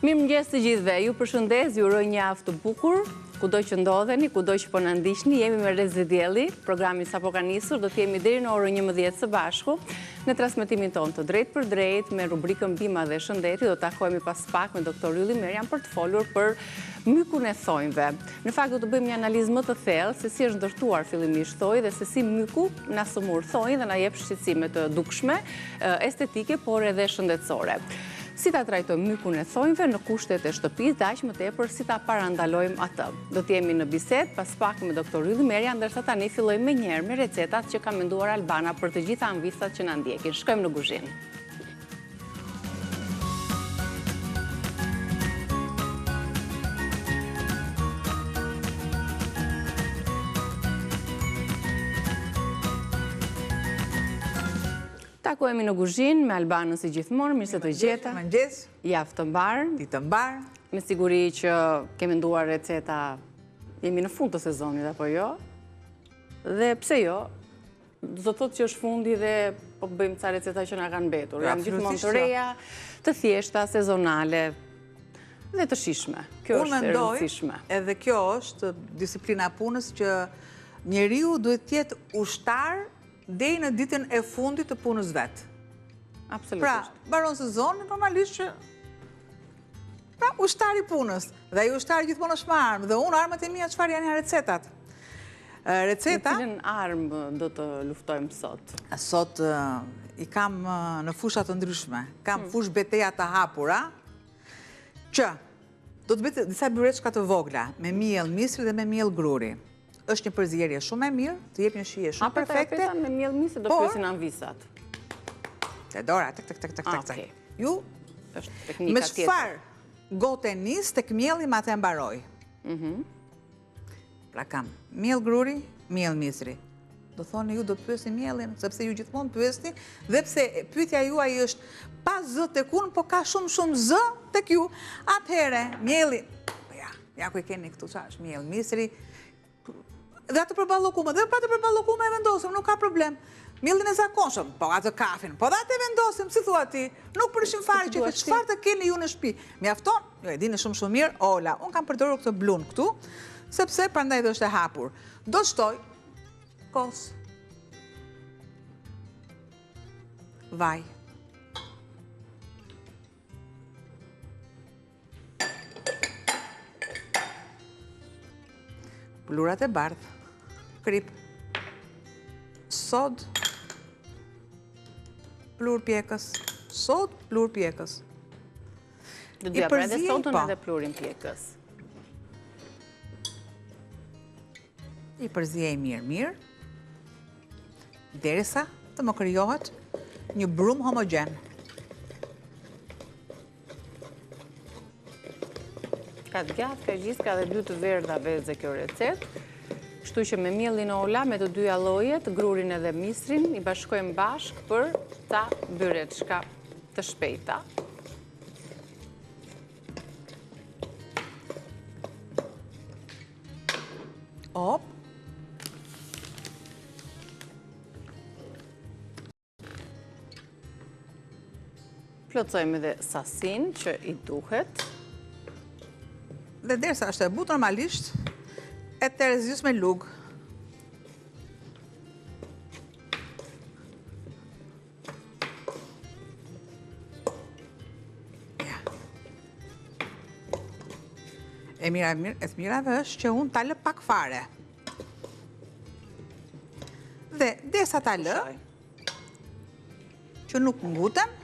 Mirëmëngjes të gjithëve, ju përshëndes, ju uroj një javë të bukur, kudo që ndodheni, kudo që po na ndiqni, jemi me Rezi Dielli, programi sapo ka nisur, do të jemi deri në orën 11 së bashku, në transmetimin tonë të drejt për drejt, me rubrikën Bima dhe Shëndeti, do të takohemi pas pak me doktor Ylli Merian për të folur për mykun e thonjve. Në fakt do të bëjmë një analizë më të thellë se si është ndërtuar fillimisht thonjë dhe se si myku na sëmur thonjë dhe na jep shqetësime të dukshme, estetike, por edhe shëndetësore. Si ta trajtojmë mykun e thonjve në kushtet e shtëpisë, dhe aq më tepër si ta parandalojmë atë. Do të jemi në bisedë pas pak me doktor Ylli Merian, ndërsa tani fillojmë me njëherë me recetat që ka menduar Albana për të gjitha anvistat që na ndjekin. Shkojmë në kuzhinë. Takohemi në kuzhinë me Albanën si gjithmonë, mirë se të gjeta. Mëngjes. Javë të mbarë. Ditë të mbarë. Me siguri që kemi menduar receta, jemi në fund të sezonit apo jo? Dhe pse jo? Do të thotë që është fundi dhe po bëjmë ca receta që na kanë mbetur. Janë gjithmonë të reja, të thjeshta, sezonale dhe të shijshme. Kjo është e rëndësishme. Edhe kjo është disiplina e punës që njeriu duhet të jetë ushtar deri në ditën e fundit të punës vet. Absolutisht. Pra, mbaron sezoni normalisht që ushtari punës. Dhe ai ushtari gjithmonë është me armë. Dhe unë armët e mia çfarë janë recetat? Receta. Në cilën armë do të luftojmë sot? Sot i kam në fusha të ndryshme. Kam fush beteja të hapura, që do të bëj disa byreçka të vogla me miell misri dhe me miell gruri. Është një përzierje shumë e mirë, të jep një shije shumë perfekte. Me miell misri do pyesin anvisat. Te dora, tek. Ju është teknika me çfarë gote nis tek mielli ma të mbaroj. Pra kam miell gruri, miell misri. Do thoni ju do pyesni miellin, sepse ju gjithmonë pyesni, dhe pse pyetja juaj është pa zë tek unë, po ka shumë zë tek ju. Atëherë, mielli, ja ku e keni këtu çfarë është miell misri. Dhe atë për ballokume, dhe pa të për ballokume e vendosim, nuk ka problem. Mielin e zakonshëm, po atë kafin, po dhe atë e vendosim, si thua ti, nuk përishim fare që çfarë të keni ju në shtëpi. Mjafton, jo e dini shumë mirë, Ola, unë kam përdorur këtë blun këtu, sepse prandaj do është e hapur. Do shtoj kos, vaj, plurat e bardhë, krip, sod, plur pjekës, sod, plur pjekës. Do t'ja pra edhe sodën edhe plurin pjekës. I përzijej mirë, derisa të më krijohet një brum homogen. Ka të gjatë, ka gjithë, ka dhe 2 të verdha vezë kjo recet. Kështu që me miellin e Ola, me të dyja llojet, grurin edhe misrin, i bashkojmë bashk për ta byreçka të shpejta. Op. Plotësojmë edhe sasin që i duhet. Dhe derisa është e butë normalisht, e terezjus me lugë. E mirave është që unë ta lë pak fare. Dhe derisa ta lë, që nuk nguten,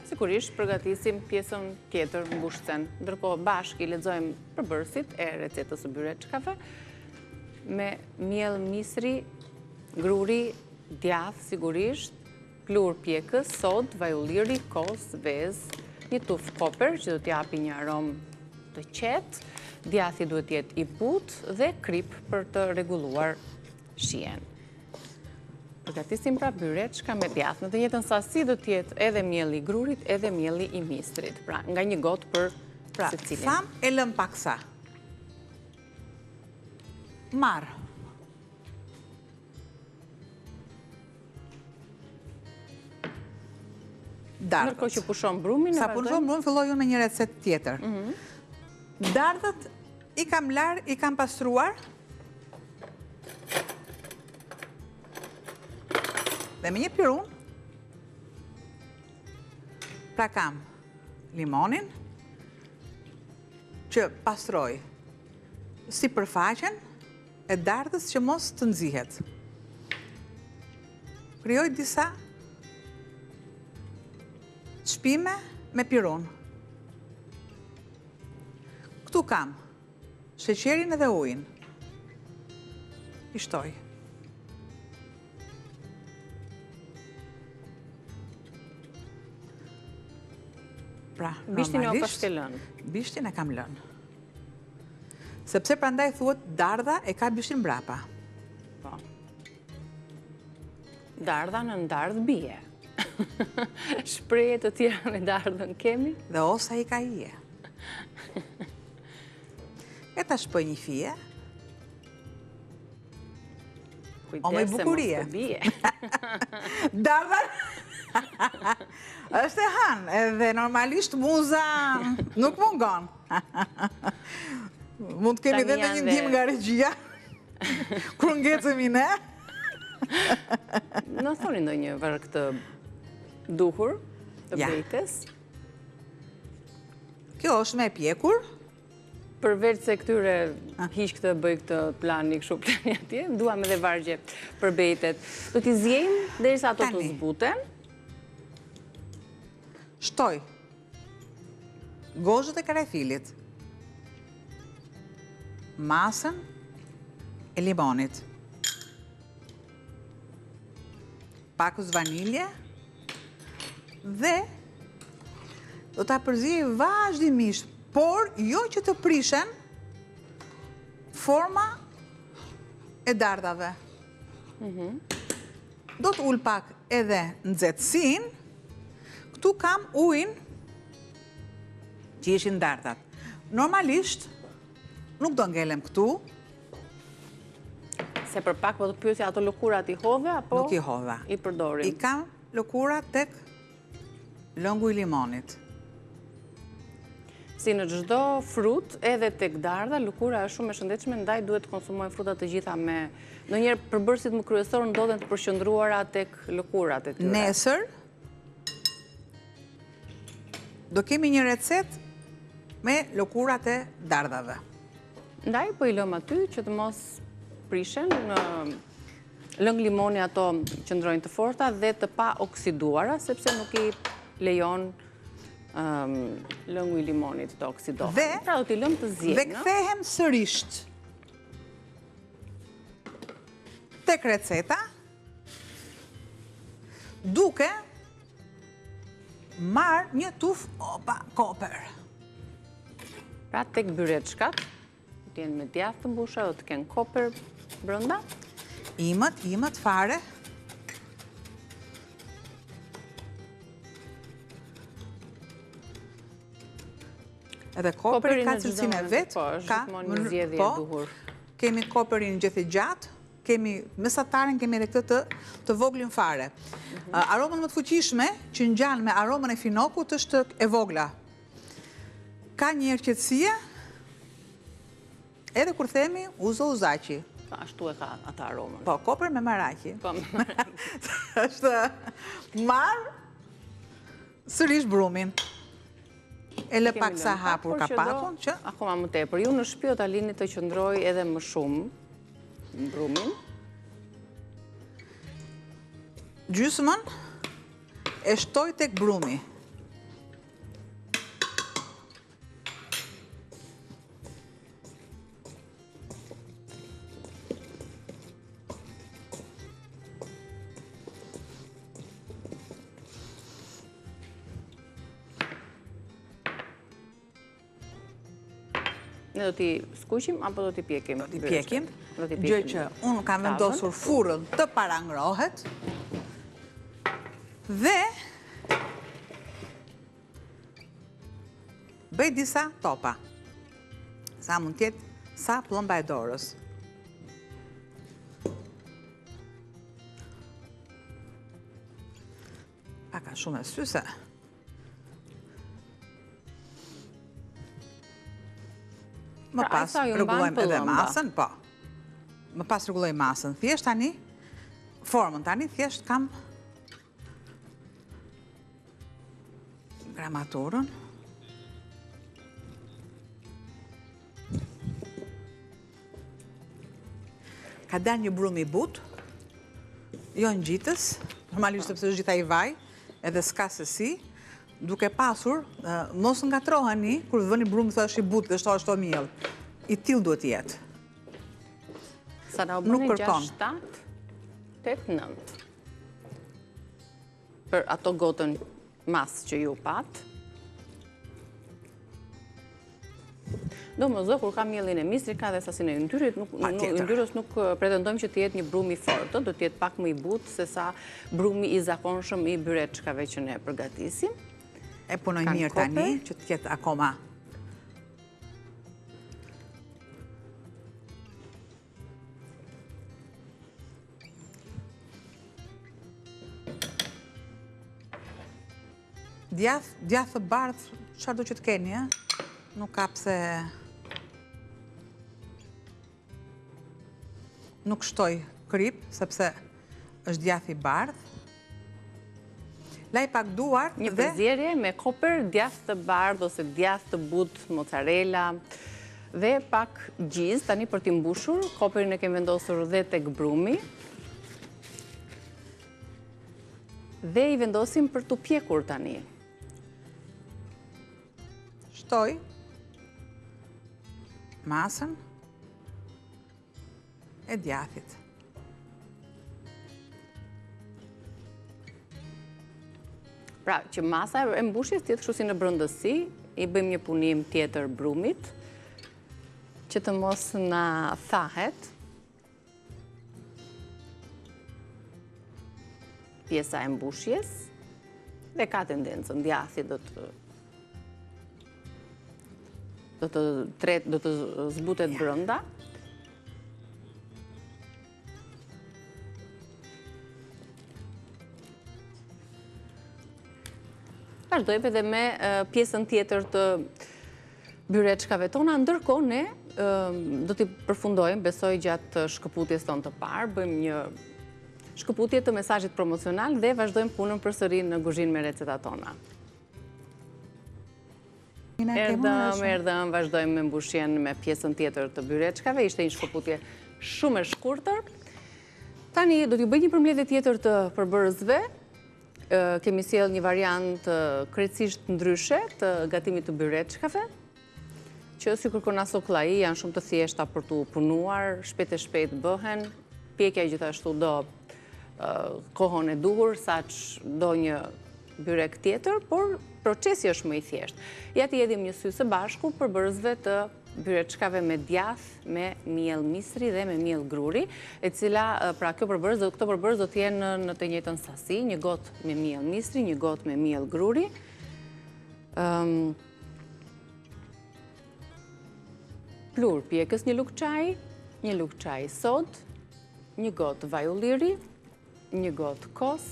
sigurisht përgatisim pjesën tjetër mbushcen. Ndërkohë bashkë i lexojmë përbërësit e recetës së byreçkave me miell misri, gruri, djath sigurisht, plur pjekës, sod, vaj ulliri, kos, vezë, një tufë koper që do t'japi një aromë të qetë, djathi duhet jetë i butë dhe krip për të rregulluar shijen. Përgatisim pra byreçka me djath. Në të njëjtën sasi do t'jetë edhe mielli i grurit, edhe mielli i misrit. Pra, nga një gotë për secilin. Tham e lëm paksa. Marë. dardhët. Ndërkohë që pushon brumin, Sa pushon brumin, filloj unë me një recet tjetër. Dardhët i kam larë, i kam pastruar. Dhe me një pirun, pra kam limonin, që pastroj si përfaqen e dardhës që mos të nxihet. Krijoj disa shpime me pirun. Këtu kam sheqerin edhe ujin. I shtoj. Pra, bishtin o pas ke lënë? Bishtin e kam lënë. Sepse prandaj thuhet dardha e ka bishtin brapa. Po. Dardha në ndardh bie. Shprehje të tjera me dardhën kemi? Dhe osa i ka ije. E ta shpoj një fije. O me bukurie. Kujdes se mos të bie. Dardha është e hanë, edhe normalisht muza nuk mungon. Mund të kemi dhe në një ndim nga regjia, kur ngecemi ne. Në thoni ndonjë varg të duhur, të bejtes. Kjo është me pjekur. Përveç se këtyre hiq këtë, bëj këtë plani, kështu plani atje, duam edhe vargje për bejtet. Do t'i zjejmë derisa ato të zbuten. Shtoj gozhët e karefilit, masën e limonit, pakës vanilje dhe do t'a përzijej vazhdimisht, por jo që të prishen forma e dardhave. Do t'ull pak edhe nxehtësinë. Këtu kam ujin që ishin dardhat. Normalisht, nuk do ngelem këtu. Se për pak po të pyesja ato lëkurat i hove, apo? Nuk i hova. I përdorim? I kam lëkurat tek lëngu i limonit. Si në çdo frut, edhe tek dardha, lëkura është shumë e shëndetshme, ndaj duhet të konsumojnë frutat të gjitha me... Ndonjëherë përbërësit më kryesor ndodhen të përqendruara tek lëkurat e tyre. Nesër, do kemi një recet me lëkurat e dardhave. Ndaj po i lëm aty që të mos prishen, në lëng limoni ato qëndrojnë të forta dhe të pa oksiduara, sepse nuk i lejon lëngu i limonit të oksidohen. Pra do t'i lëm të zjenë. Dhe kthehem sërisht tek receta, duke marrë një tuf koper. Pra tek byreçkat, të jenë me djathë të mbusha, do të kenë koper brenda. Imët fare. Edhe koperi ka cilësinë e vetë. Po, është gjithmonë një zgjedhje e duhur. Kemi koperin gjithë gjatë, kemi mesatarin, kemi edhe këtë të voglin fare. Aromën më të fuqishme që ngjan me aromën e finokut është e vogla. Ka një erqetësie, edhe kur themi uzo uzaqi. Ashtu e ka ata aromën. Po, koper me maraqi. Po, është marë sërish brumin. E lë pak sa hapur kapakun që... Akoma më tepër, ju në shtëpi o ta lini të qëndroj edhe më shumë brumin. Gjysmën e shtoj tek brumi. Ne do t'i skuqim, apo do t'i pjekim? Do t'i pjekim, gjë që unë kam vendosur furrën të parangrohet, dhe bëj disa topa, sa mund tjetë sa plomba e dorës. Paka shumë e syse, Më pas rregullojmë edhe masën, po. Më pas rregulloj masën. Thjesht tani, formën tani, thjesht kam gramaturën. Ka dalë një brum i butë, jo në gjitës, normalisht sepse është gjitha i vaj, edhe s'ka se si, duke pasur, mos ngatroheni, kur vëni brumë thë është i butë dhe shto miell. I tillë duhet jetë. Sa na u bëni 6, 7, 8, 9. Për ato gotën mas që ju patë. Do më zë, kur ka mielin e misri, ka dhe sasin e yndyrës, nuk pretendojmë që të jetë një brum i fortë, do të jetë pak më i butë se sa brumi i zakonshëm i byreçkave që ne përgatisim. E punoj mirë tani, që të jetë akoma. Djathë bardhë, çfarë do që të keni, nuk ka pse... Nuk shtoj krip, sepse është djathë i bardhë. Laj pak duart dhe... Një përzierje me koper, djathë të bardhë ose djathë të butë, mozzarella, dhe pak gjizë, tani për t'i mbushur, koperin e kem vendosur dhe tek brumi. Dhe i vendosim për t'u pjekur tani. Shtoj masën e djathit. Pra, që masa e mbushjes tjetë kështu si në brëndësi, i bëjmë një punim tjetër brumit, që të mos na thahet pjesa e mbushjes, dhe ka tendencën djathi do të zbutet brënda. Vazhdojmë edhe me pjesën tjetër të byreçkave tona, ndërkohë ne do t'i përfundojmë, besoj gjatë shkëputjes tonë të parë, bëjmë një shkëputje të mesazhit promocional dhe vazhdojmë punën përsëri në kuzhinë me recetat tona. Erdhëm, vazhdojmë me mbushjen me pjesën tjetër të byreçkave, ishte një shkëputje shumë e shkurtër. Tani do t'ju bëj një përmbledhje tjetër të përbërësve. Kemi sjell një variant krejtësisht ndryshe të gatimit të byreçkave, që si kërkon asoklai janë shumë të thjeshta për t'u punuar, shpejt e shpejt bëhen, pjekja gjithashtu do kohën e duhur, saq do një byrek tjetër, por procesi është më i thjeshtë. Ja t'i jedhim një sy së bashku përbërësve të byreçkave me djathë, me miell misri dhe me miell gruri, e cila, pra këto përbërës do t'jenë në të njëjtën sasi, një gotë me miell misri, një gotë me miell gruri. Plur pjekës një lugë çaji, një lugë çaji sod, një gotë vaj ulliri, një gotë kos,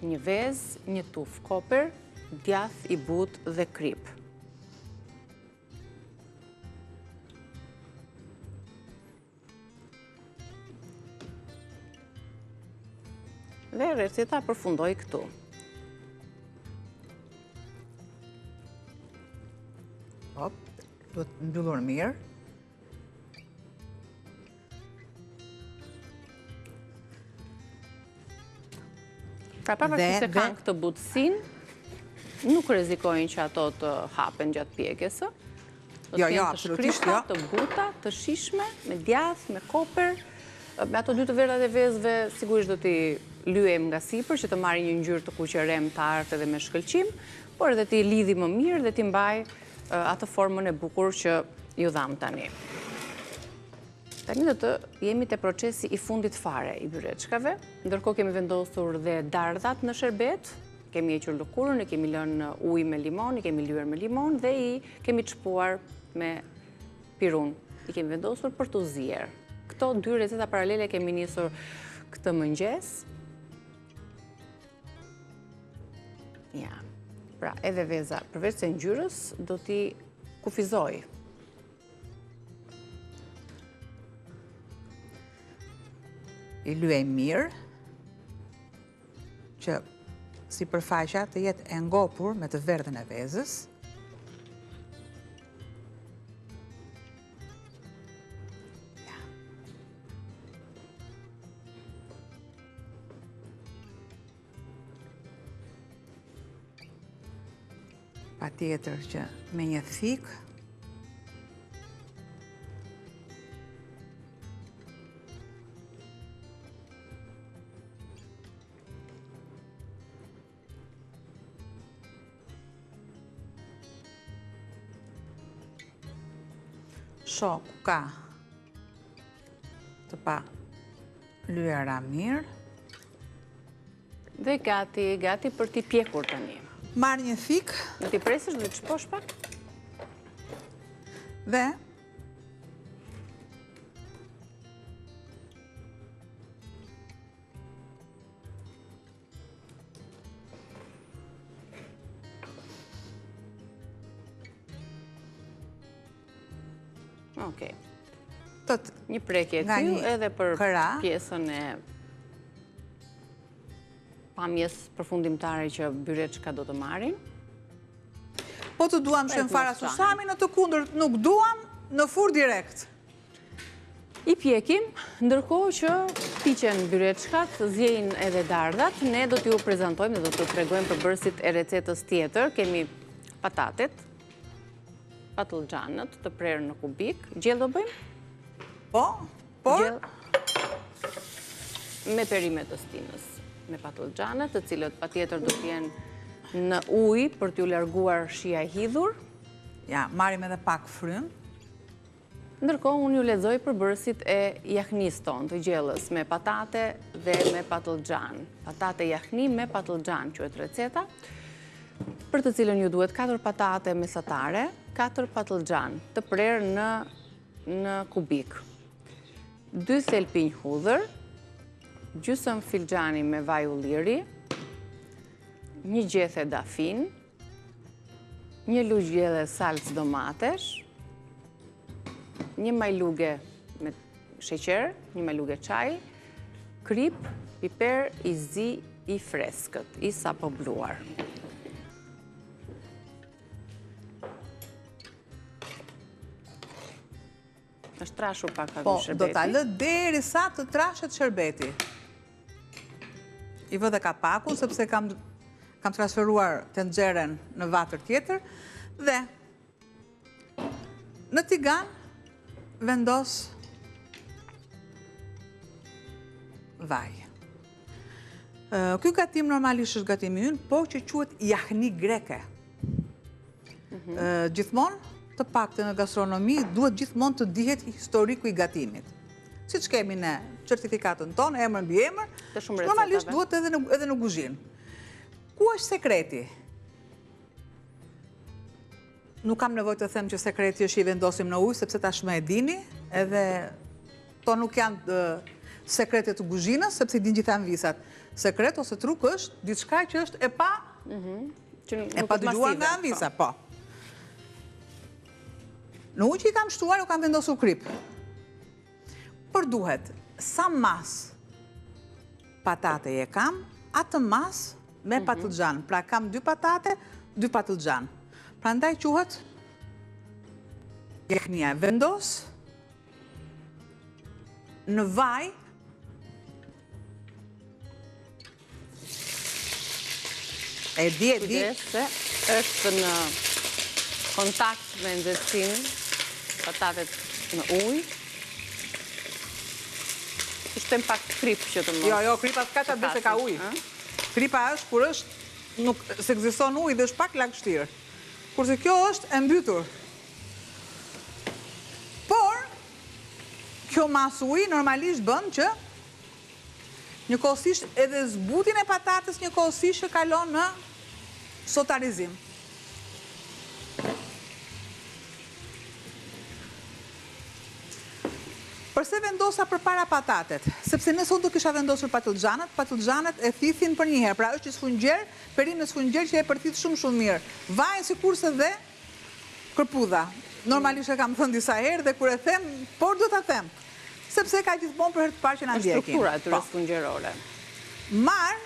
një vezë, një tufë koper, djathë i butë dhe krip. Dhe receta përfundoj këtu. Duhet mbyllur mirë. Pra pavarësisht se kanë këtë butësinë, nuk rrezikojnë që ato të hapen gjatë pjekjes. Jo, absolutisht jo. Të buta, të shishme, me djathë, me koper. Me ato dy të verdhat e vezëve sigurisht do t'i lyejmë nga sipër që të marrë një ngjyrë të kuqerem të artë edhe me shkëlqim, por edhe t'i lidhi më mirë dhe t'i mbaj atë formën e bukur që ju dham tani. Tani do të jemi te procesi i fundit fare i byreçkave, ndërkohë kemi vendosur dhe dardhat në sherbet, kemi hequr lëkurën, i kemi lënë ujë me limon, i kemi lyer me limon dhe i kemi çpuar me pirun. I kemi vendosur për t'u zier. Këto dy receta paralele kemi nisur këtë mëngjes. Ja, pra edhe veza, përveç se ngjyrës, do t'i kufizoj. I lyej mirë, që si përfaqja të jetë e ngopur me të verdhën e vezës. Pa tjetër që me një thik, shoku ka të pa lyera mirë. Dhe gati për t'i pjekur tani. Marrë një thik. Në t'i presësh dhe të shposh pak? Dhe Okej. Një prekje ty edhe për pjesën e pamjes përfundimtare që Byreçka do të marrin. Po të duam shem fara susami, në të kundërt nuk duam, në fur direkt. I pjekim, ndërkohë që piqen Byreçkat, zjejnë edhe dardhat, ne do t'ju prezentojmë dhe do t'ju tregojmë përbërësit e recetës tjetër. Kemi patatet, patlıxhanët të prerë në kubik. Gjellë do bëjmë? Po, por? Me perimet të stinës. Me patlıxhanët, të cilët patjetër do t'jenë në ujë për t'ju larguar shija e hidhur. Ja, marrim edhe pak frym. Ndërkohë, unë ju lexoj përbërësit e jahnis tonë, të gjellës, me patate dhe me patlıxhan. Patate jahni me patlıxhan, quhet receta, për të cilën ju duhet 4 patate mesatare, 4 patlıxhan të prerë në kubik, 2 thelpinj hudhër, gjysmë filxhani me vaj ulliri, 1 gjethe dafin, 1 lugje salcë domatesh, 1 majluge me sheqer, 1 majluge çaj, krip, piper i zi i freskët, i sapo bluar. Është trashur pak a Po, shërbeti. do ta lë derisa të trashet shërbeti. I vë dhe kapakun, sepse kam transferuar tenxeren në vatër tjetër, dhe në tigan vendos vaj. Ky gatim normalisht është gatimi ynë, po që quhet jahni greke. Gjithmonë, të paktë në gastronomi, duhet gjithmonë të dihet historiku i gatimit. Si që kemi ne certifikatën tonë, emër mbi emër, normalisht duhet edhe në kuzhinë. Ku është sekreti? Nuk kam nevojë të them që sekreti është i vendosim në ujë, sepse tashmë e dini, edhe to nuk janë sekretet të kuzhinës, sepse i din gjitha anvisat. Sekret ose truk është diçka që është e pa dëgjuar nga anvisa, po. Në ujë që i kam shtuar, u kam vendosur krip. Por duhet, sa mas patate e kam, atë mas me patlıxhan. Pra kam 2 patate, 2 patlıxhan. Pra ndaj quhet jahnia. Vendos në vaj e di. Kujdes se është në kontakt me nxehtësinë, patatet në ujë. Shtem pak krip që të mos. Jo, kripa s'ka që se ka ujë. Kripa është kur është, nuk se ekziston ujë dhe është pak lagështirë. Kurse kjo është e mbytur. Por, kjo mas ujë normalisht bën që njëkohësisht edhe zbutin e patates njëkohësisht që kalon në sotarizim. Përse vendosa për para patatet? Sepse nëse unë do kisha vendosur patlıxhanët e thithin për njëherë. Pra është sfungjer, perim në sfungjer që e përthith shumë mirë. Vajnë si kurse dhe kërpudha. Normalisht e kam thënë disa herë dhe kur e them, por do ta them. sepse ka gjithmonë për herë të parë që na ndjekin. Struktura e tyre sfungjerore. Marr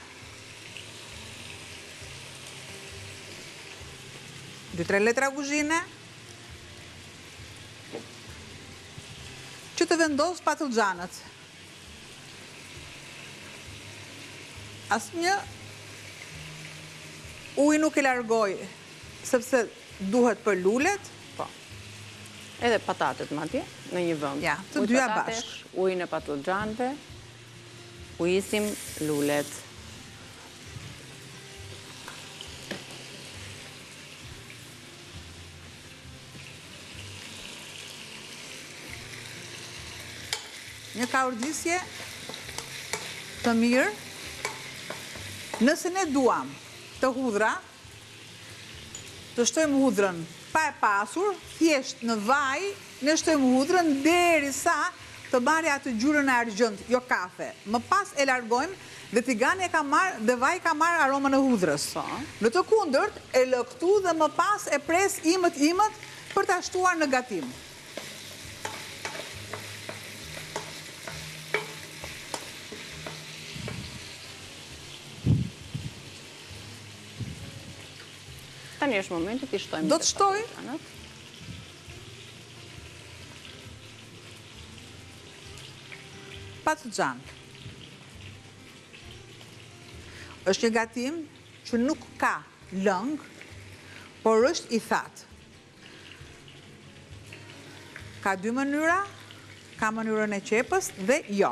2-3 letra kuzhine që të vendos patlıxhanët. Asnjë ujë nuk e largoj, sepse duhet për lulet. Po. Edhe patatet madje në një vend. Ja, të dyja bashkë. Ujin e patlıxhanëve, ujisim lulet. Një kaurdisje të mirë. Nëse ne duam të hudhra, të shtojmë hudhrën pa e pasur, thjesht në vaj, ne shtojmë hudhrën derisa të marrë atë ngjyrën e argjend, jo kafe. Më pas e largojmë dhe tigani ka marrë dhe vaj ka marrë aromën e hudhrës. Në të kundërt e lë këtu dhe më pas e pres imët për ta shtuar në gatim. Tani është momenti të shtojmë. Do të shtoj patlıxhan. Është një gatim që nuk ka lëng, por është i thatë. Ka dy mënyra, ka mënyrën e qepës dhe jo.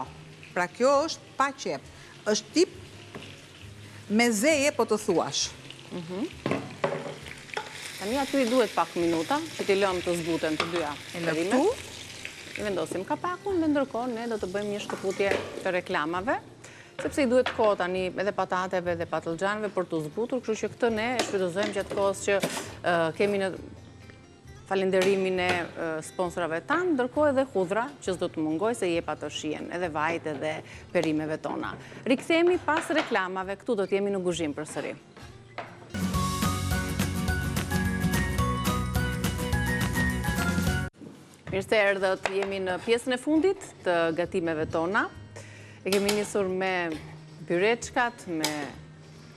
Pra kjo është pa qep. Është tip me zeje, po të thuash. Tani aty i duhet pak minuta, që t'i lëmë të zbuten të dyja perimet. I vendosim kapakun dhe ndërkohë ne do të bëjmë një shkëputje të reklamave, sepse i duhet kohë tani edhe patateve dhe patlıxhanëve për të zbutur, kështu që këtë ne e shfrytëzojmë gjatë kohës që kemi në falenderimin e sponsorave tanë, ndërkohë edhe hudhra që s'do të mungoj se jep ato shijen, edhe vajt edhe perimeve tona. Rikthehemi pas reklamave, këtu do t'jemi në guzhim përsëri. Mirë se erdhët, jemi në pjesën e fundit të gatimeve tona. E kemi nisur me byreçkat, me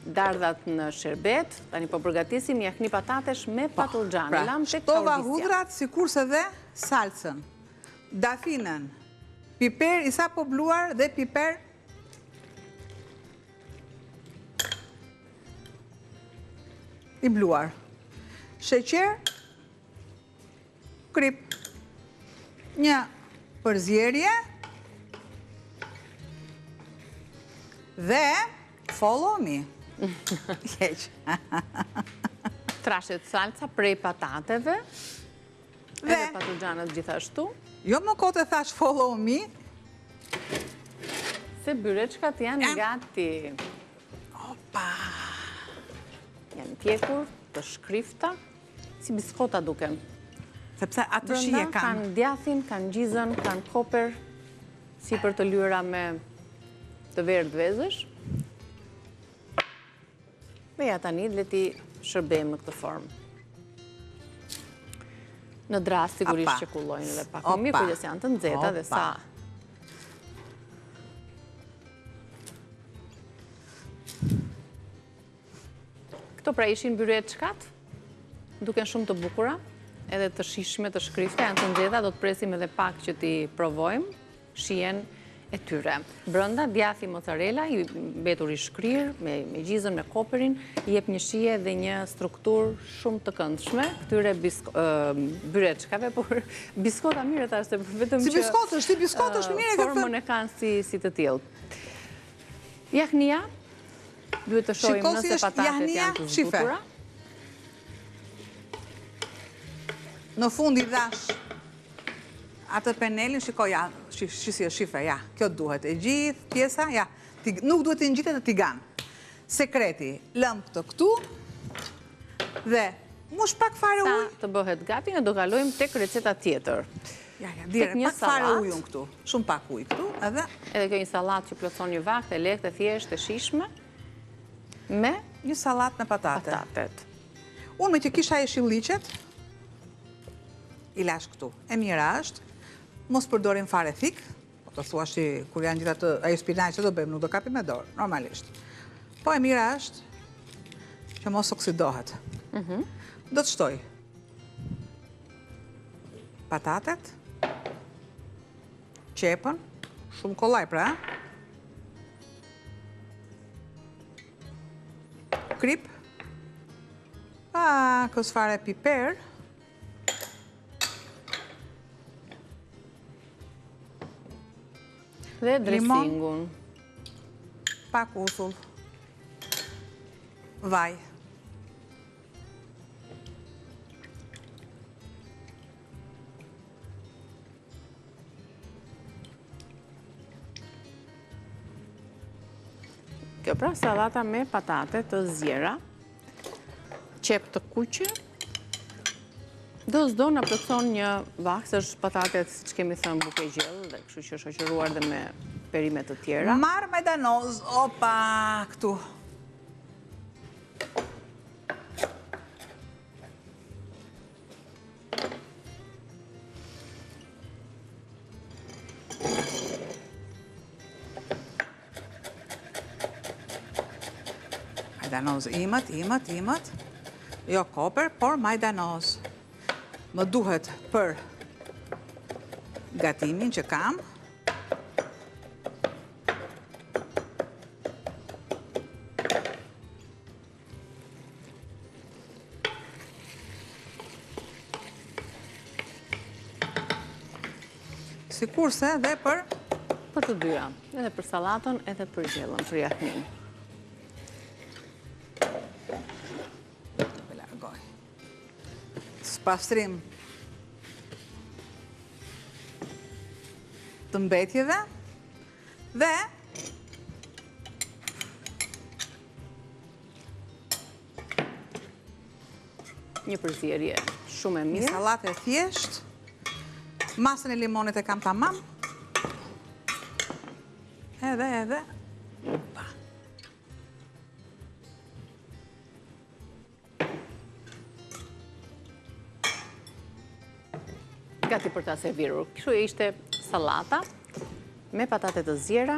dardhat në sherbet. Tani po përgatisim jahni patatesh me patlıxhan. Pra, shtova hudhrat sikurse dhe salcën, dafinën, piper i sapo bluar dhe piper i bluar, sheqer, krip, një përzierje dhe follow me. Keq. Trashet salca prej patateve edhe patlıxhanët gjithashtu. Jo më kote thash follow me. Se byreçkat janë gati. Opa! Janë pjekur, të shkrifta, si biskota duken. Sepse atë shije Brenda kanë djathin, kanë gjizën, kanë koper, si për të lyera me të verdh vezësh. Me ja tani le ti shërbejmë në këtë formë. Në drast sigurisht që kullojnë edhe pak më mirë, kujdes janë të nxehta dhe sa. Këto pra ishin byreçkat, duken shumë të bukura, edhe të shishme, të shkrifte, janë të nxehta, do të presim edhe pak që ti provojmë shijen e tyre. Brenda djathi mozzarella, i mbetur i shkrir, me gjizën, me koperin, i jep një shije dhe një strukturë shumë të këndshme, këtyre byreçkave, por biskota mirë ta është, vetëm që... Si biskotësh, mirë e këtë formën e kanë si të tillë. Jahnia, duhet të shohim nëse patatet janë të zbutura. Në fund i dhash atë penelin, shikoj, ja, shisi e shife, ja, kjo duhet, e gjithë pjesa, ja, nuk duhet të ngjitet të tigan. Sekreti, lëm këtë këtu, dhe mush pak fare ujë. Sa të bëhet gati, ne do kalojmë tek receta tjetër. Ja, dire, pak fare ujën këtu, shumë pak ujë këtu, edhe... Edhe kjo një salat që plotëson një vakt, e lehtë, e thjeshtë, e shishme, me... Një salat me patate. Patatet. Unë me që kisha e shilliqet, i lash këtu. E mira është, mos përdorim fare thik, Po të thua që kur janë gjitha të ajo spinaj që do bëjmë, nuk do kapim me dorë, normalisht. Po e mira është që mos oksidohet. Do të shtoj patatet, qepën, shumë kollaj pra, krip, kësfare piper, dhe dresingun. Pak usull, vaj. Kjo pra salata me patate të zjera, qep të kuqe, do s'do në plotëson një vakë, se është patatet, që kemi thënë, buke gjellë, dhe kështu që shoqëruar dhe me perimet të tjera. Marë majdanoz, opa, këtu. Majdanoz imët. Jo koper, por majdanoz. Më duhet për gatimin që kam. Sikurse edhe për të dyra, edhe për salatën, edhe për gjellën, për jahnin. Pastrim të mbetjeve dhe një përzierje shumë e mirë. Një salatë e thjesht, masën e limonit e kam tamam, edhe gati për ta servirur. Kështu ishte salata me patate të zjera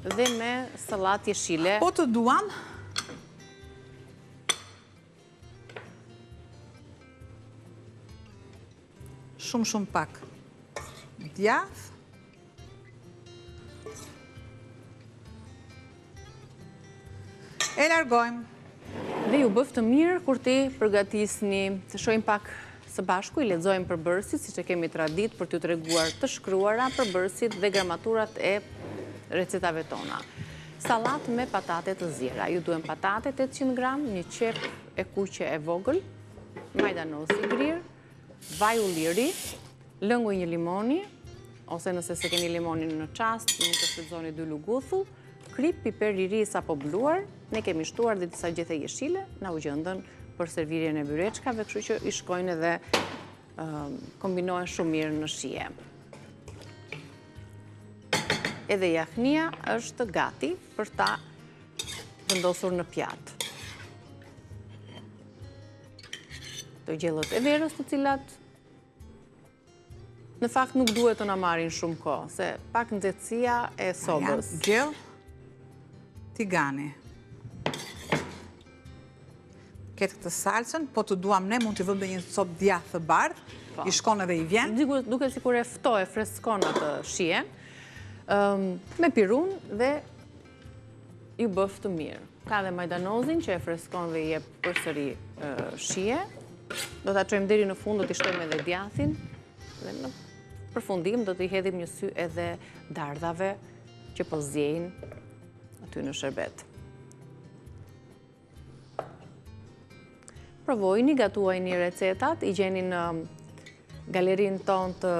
dhe me sallatë jeshile. Po të duan, shumë pak djath, e largojmë. Dhe ju bëftë mirë kur ti përgatisni, të shojmë pak së bashku, i lexojmë përbërësit, si që kemi tradit për t'ju treguar të shkruara përbërësit dhe gramaturat e recetave tona. Salat me patate të zjera. Ju duhen patate 800 gram, një qep e kuqe e vogël, majdanoz i grirë, vaj ulliri, lëngu një limoni, ose nëse se keni limonin në qast, mund të shfrytëzoni 2 luguthull, krip, piper i ris apo bluar, ne kemi shtuar dhe disa gjethe jeshile, na u gjendën për servirjen e byreçkave, kështu që i shkojnë edhe kombinohen shumë mirë në shije. Edhe jahnia është gati për ta vendosur në pjatë. Të gjellët e verës të cilat në fakt nuk duhet të na marrin shumë kohë, se pak nxehtësia e sobës. Gjellë tigani. Ketë këtë salsën, po të duam ne, mund të vëmë një copë djathë të bardhë, i shkon edhe i vjen. Duke sikur e ftoj, e freskon atë shijen, me pirun dhe ju bëf të mirë. Ka dhe majdanozin që e freskon dhe i jep përsëri shije. Do ta çojmë deri në fund, do t'i shtojmë edhe djathin dhe në përfundim do t'i hedhim një sy edhe dardhave që po zjejnë aty në shërbet. Provojni, gatuajni recetat, i gjeni në galerin ton të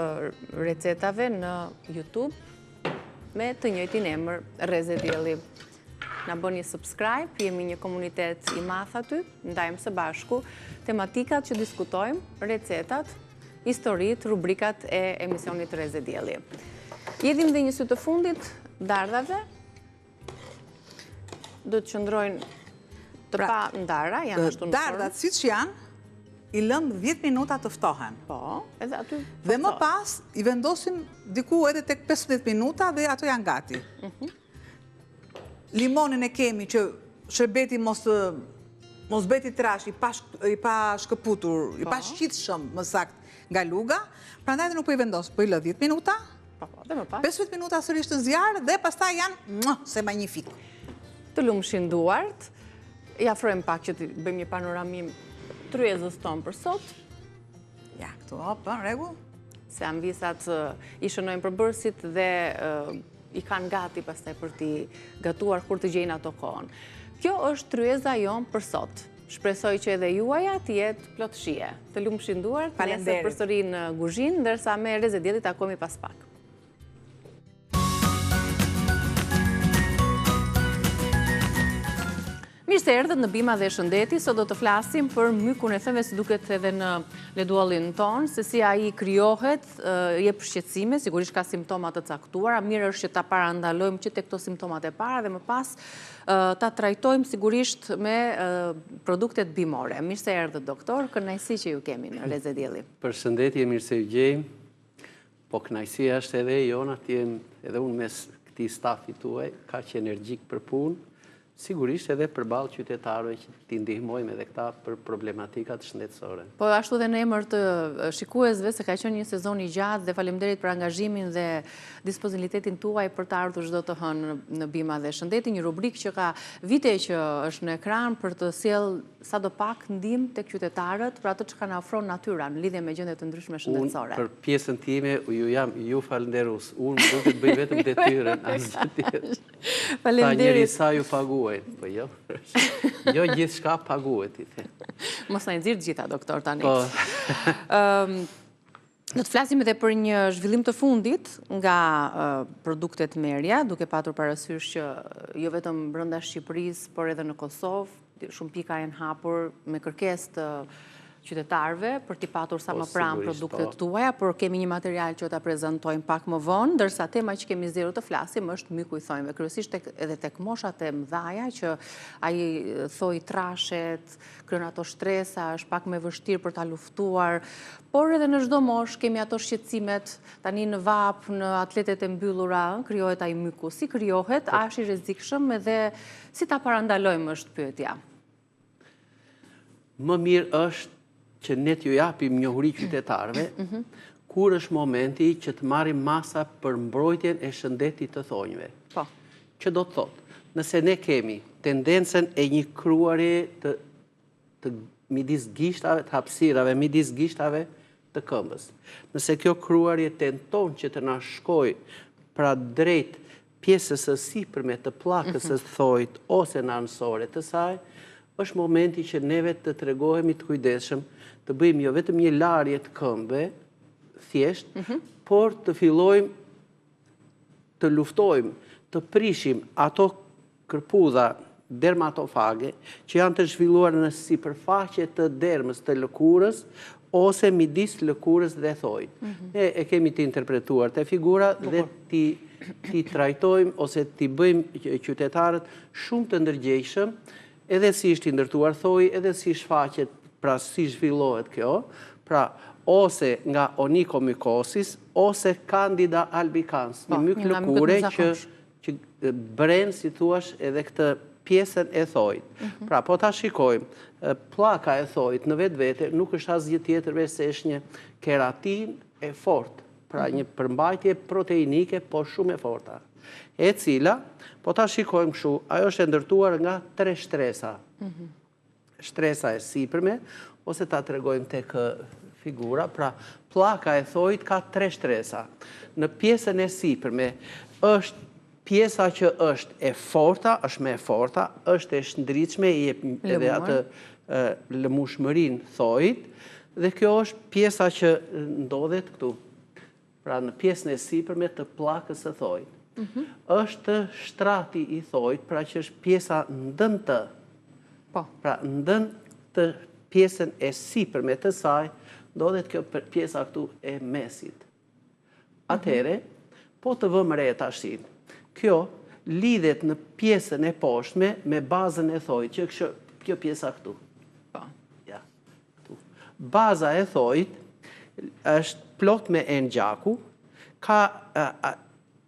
recetave në YouTube me të njëjtin emër Reze Dielli. Na bëni subscribe, jemi një komunitet i madh aty, ndajmë së bashku tematikat që diskutojmë, recetat, historitë, rubrikat e emisionit Reze Dielli. Jedhim dhe një sy të fundit dardhave. Do të qëndrojnë të pa ndara, janë ashtu në formë. Dardat, si që janë, i lëm 10 minuta të ftohen. Po, edhe aty. Dhe më pas i vendosim diku edhe tek 15 minuta dhe ato janë gati. Limonin e kemi që sherbeti mos beti trash, i pa shkëputur, i pa shqitshëm më sakt nga luga, prandaj nuk po i vendos, po i lë 10 minuta, dhe më pas 15 minuta sërish të zjarë dhe pastaj janë se magnifik. Të lumshin duart, i afrojmë pak që të bëjmë një panoramim tryezës tonë për sot. Ja, këtu në rregull. Se amvisat i shënojnë përbërësit dhe i kanë gati pastaj për t'i gatuar kur të gjejnë ato kohën. Kjo është tryeza jonë për sot. Shpresoj që edhe juaja të jetë plot shije. Të lumshin duart, nesër përsëri në kuzhinë, ndërsa me Reze Dielli takohemi pas pak. Mirë se erdhët në Bima dhe Shëndeti, sot do të flasim për mykun e thëve, si duket edhe në leduallin tonë, se si ai krijohet, jep shqetësime, sigurisht ka simptomat të caktuara, mirë është që ta parandalojmë që tek këto simptomat e para dhe më pas ta trajtojmë sigurisht me produktet bimore. Mirë se erdhët, doktor, kënaqësi që ju kemi në Reze Dielli. Përshëndetje, mirë se ju gjejmë, po kënaqësia është edhe jona të jem edhe unë mes këtij stafit tuaj, kaq energjik për punë. Sigurisht edhe përballë qytetarëve që t'i ndihmojmë edhe këta për problematikat shëndetësore. Po ashtu dhe në emër të shikuesve, se ka qenë një sezon i gjatë dhe faleminderit për angazhimin dhe disponibilitetin tuaj për të ardhur çdo të hënë në Bima dhe Shëndeti, një rubrikë që ka vite që është në ekran për të sjellë sadopak ndihmë tek qytetarët për atë që na ofron natyra në lidhje me gjendje të ndryshme shëndetësore. Unë për pjesën time ju falenderoj. Unë duhet bëj vetëm detyrën asgjë tjetër. Faleminderit. Sa ju paguajnë, po jo. Jo gjithçka paguhet, i the. Mos na nxirr gjitha, doktor, tani. Do të flasim edhe për një zhvillim të fundit nga produktet merja, duke patur parasysh që jo vetëm brenda Shqipërisë, por edhe në Kosovë, shumë pika janë hapur me kërkesë të qytetarëve për t'i patur sa më pranë produktet tuaja, por kemi një material që ta prezantojmë pak më vonë, ndërsa tema që kemi zgjedhur të flasim është myku i thonjve, kryesisht edhe tek moshat e mëdhaja që ai thoj trashet, kryen ato shtresa, është pak më vështirë për ta luftuar, por edhe në çdo moshë kemi ato shqetësimet, tani në vap, në atletet e mbyllura, krijohet ai myku. Si krijohet, a është i rrezikshëm edhe si ta parandalojmë është pyetja. Më mirë është që ne t'ju japim njohuri qytetarëve, kur është momenti që të marrim masa për mbrojtjen e shëndetit të thonjve. Po. Që do të thotë, nëse ne kemi tendencën e një kruarje të midis gishtave, të hapësirave, midis gishtave të këmbës. Nëse kjo kruarje tenton që të na shkojë pra drejt pjesës së sipërme të pllakës së thojit ose në anësore të saj, është momenti që neve të tregohemi të kujdesshëm, të bëjmë jo vetëm një larje të këmbëve, thjesht, por të fillojmë të luftojmë, të prishim ato kërpudha dermatofage që janë të zhvilluar në sipërfaqe të dermës të lëkurës ose midis lëkurës dhe thojit. Ne e kemi të interpretuar të figura dhe ti trajtojmë ose ti bëjmë qytetarët shumë të ndërgjegjshëm, edhe si është i ndërtuar thoj, edhe si shfaqet, pra si zhvillohet kjo, pra ose nga onychomycosis, ose Candida albicans, një myk lëkure që bren, si thuash, edhe këtë pjesën e thojit. Pra, po ta shikojmë, pllaka e thojit në vetvete nuk është asgjë tjetër veç se është një keratin e fortë, pra një përmbajtje proteinike, po shumë e forta, e cila, po ta shikojmë kështu, ajo është e ndërtuar nga 3 shtresa. Shtresa e sipërme, ose ta tregojmë tek figura, pra pllaka e thojit ka 3 shtresa. Në pjesën e sipërme është pjesa që është e forta, është më e forta, është e shndritshme, i jep edhe atë lëmushmërinë thojit, dhe kjo është pjesa që ndodhet këtu. Pra në pjesën e sipërme të pllakës së thojit. Është shtrati i thojit, pra që është pjesa ndëntë. Pra, ndën të pjesën e sipërme të saj, ndodhet kjo pjesa këtu e mesit. Atëhere, po të vëmë re tashin, kjo lidhet në pjesën e poshtme me bazën e thojit, që kjo pjesa këtu. Ja, këtu. baza e thojit është plot me enë gjaku, ka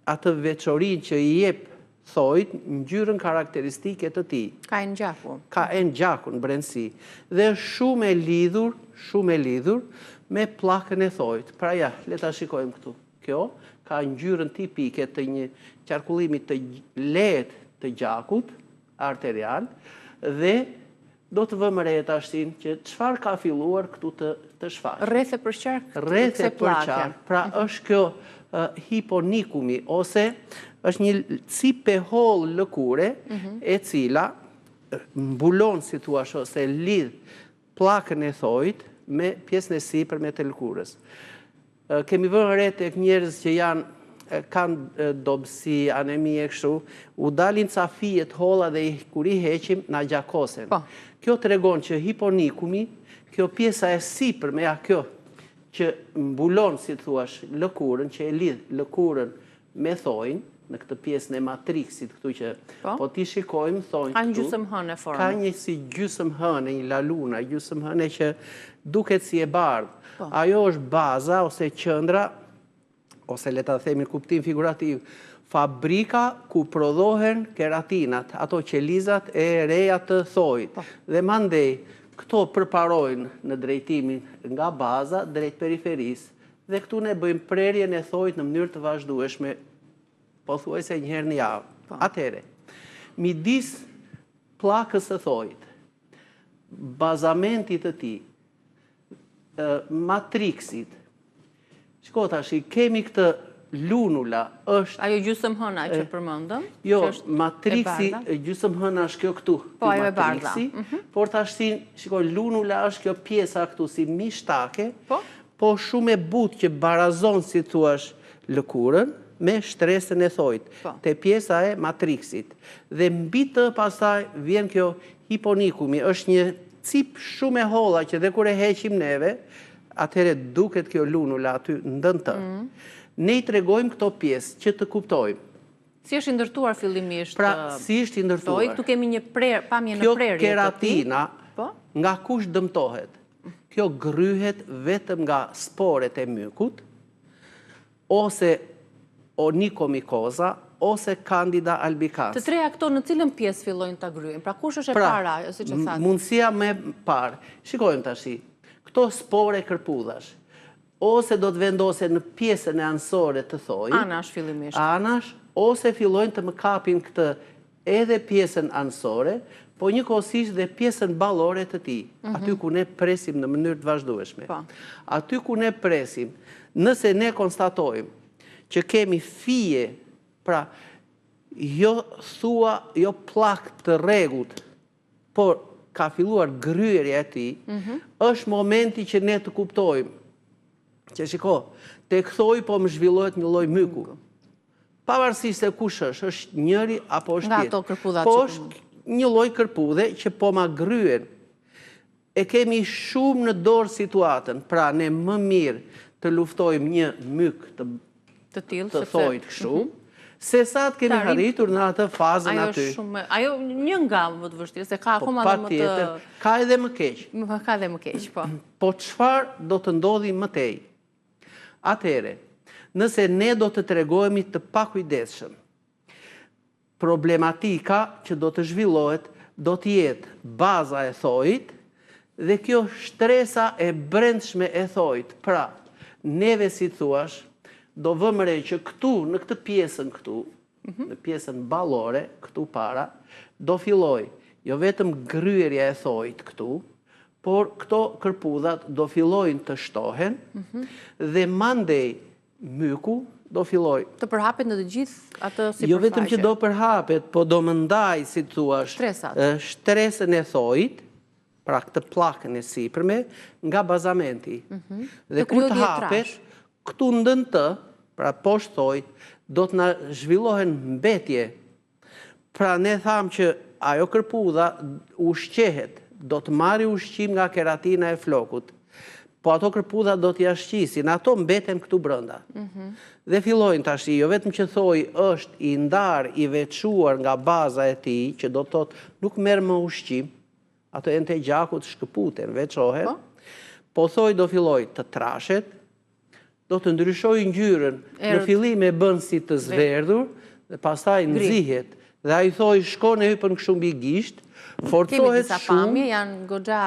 atë veçorin që i jep thojit ngjyrën karakteristike të tij. Ka enë gjaku. Ka enë gjaku në brendësi dhe është shumë e lidhur me pllakën e thojit. Pra ja, le ta shikojmë këtu. Kjo ka ngjyrën tipike të një qarkullimi të lehtë të gjakut arterial dhe do të vëmë re tashin që çfarë ka filluar këtu të shfaqet. Rreth e përqark. Rreth e përqark. Pra është kjo hiponikumi ose është një cipe hollë lëkure e cila mbulon, si thua, ose lidh pllakën e thojit me pjesën e sipërme të lëkurës. Kemi vënë re tek njerëz që kanë dobësi, anemi e kështu, u dalin ca fije të holla dhe kur i heqim na gjakosen. Kjo tregon që hiponikumi, kjo pjesa e sipërme, kjo që mbulon, si thuash, lëkurën, që e lidh lëkurën me thojin, në këtë pjesën e matriksit, këtu që po ti shikojmë, thonjë këtu. Ka një gjysmë hënë e formë. Ka një si gjysmë hënë, një laluna, gjysmë hënë që duket si e bardhë. Ajo është baza ose qendra, ose le ta themi në kuptim figurativ, fabrika ku prodhohen keratinat, ato qelizat e reja të thojit. Dhe mandej, këto përparojnë në drejtimin nga baza drejt periferisë, dhe këtu ne bëjmë prerjen e thojit në mënyrë të vazhdueshme, po thuaj se një herë në javë. Atëre, midis pllakës së thojit, bazamentit të tij, matriksit, shiko tash, kemi këtë lunula, është... Ajo gjysmë hëna që përmendëm? Jo, matriksi, gjysmë hëna është kjo këtu, ajo e bardha. Por tash, shiko, lunula është kjo pjesa këtu si mishtake, po shumë e butë që barazon, si thuash, lëkurën, me shtresën e thojit, te pjesa e matriksit. Dhe mbi të pastaj vjen kjo hiponikumi, është një cip shumë e holla që dhe kur e heqim neve, atëherë duket kjo lunula aty ndën të. Ne i tregojmë këto pjesë që të kuptojmë. Si është i ndërtuar fillimisht? Pra, si është i ndërtuar? Këtu kemi një pamje në kjo prerje. Kjo keratina, nga kush dëmtohet? Kjo gryhet vetëm nga sporet e mykut, ose onikomikoza, ose Candida albicans. Të treja këto në cilën pjesë fillojnë të gryhen? Pra kush është e para, si që thatë? Mundësia me parë. Shikojmë tashi, këto spore kërpudhash, ose do të vendosen në pjesën e ansore të thojit. Anash fillimisht. Anash, ose fillojnë të më kapin këtë edhe pjesën ansore, po njëkohësisht dhe pjesën ballore të tij, aty ku ne presim në mënyrë të vazhdueshme. Aty ku ne presim, nëse ne konstatojmë që kemi fije, pra jo plak të rregullt, por ka filluar gryerja e tij, është momenti që ne të kuptojmë që shiko, tek thoji po më zhvillohet një lloj myku. Pavarësisht se kush është njëri apo është tjetër. Po është një lloj kërpudhe që po ma gryen. E kemi shumë në dorë situatën, pra ne më mirë të luftojmë një myk të thojit kështu, se sa të kemi arritur në atë fazën aty. Ajo një nga më të vështirë, se ka akoma dhe më të... Ka edhe më keq. Ka edhe më keq, po. Po çfarë do të ndodhi më tej? Atëherë, nëse ne do të tregojemi të pakujdesshëm, problematika që do të zhvillohet do të jetë baza e thojit dhe kjo shtresa e brendshme e thojit. Pra, neve si thuash, do vëmë re që këtu, në këtë pjesën këtu, në pjesën ballore, këtu para, do filloj jo vetëm gryerja e thojit këtu, por këto kërpudhat do fillojnë të shtohen dhe mandej myku do filloj. Të përhapet në të gjithë atë sipërfaqe. Jo vetëm që do përhapet, po do më ndaj, si të thuash, shtresën e thojit, pra këtë pllakën e sipërme, nga bazamenti. Dhe kur të hapet, këtu ndën të, pra poshtë thojit, do të na zhvillohen mbetje. Pra ne thamë që ajo kërpudha ushqehet, do të marri ushqim nga keratina e flokut, po ato kërpudha do t'ja shqisin, ato mbeten këtu brenda. Dhe fillojnë tash, jo vetëm që thoj është i ndar, i veçuar nga baza e tij, që do të thotë nuk merr më ushqim, ato ente gjakut shkëputen, veçohen, po thoj do filloj të trashet, do të ndryshoj ngjyrën, në fillim e bën si të zverdhur, dhe pastaj nxihet, dhe ai thoj shkon e hypën kështu mbi gisht, forcohet shumë, janë goxha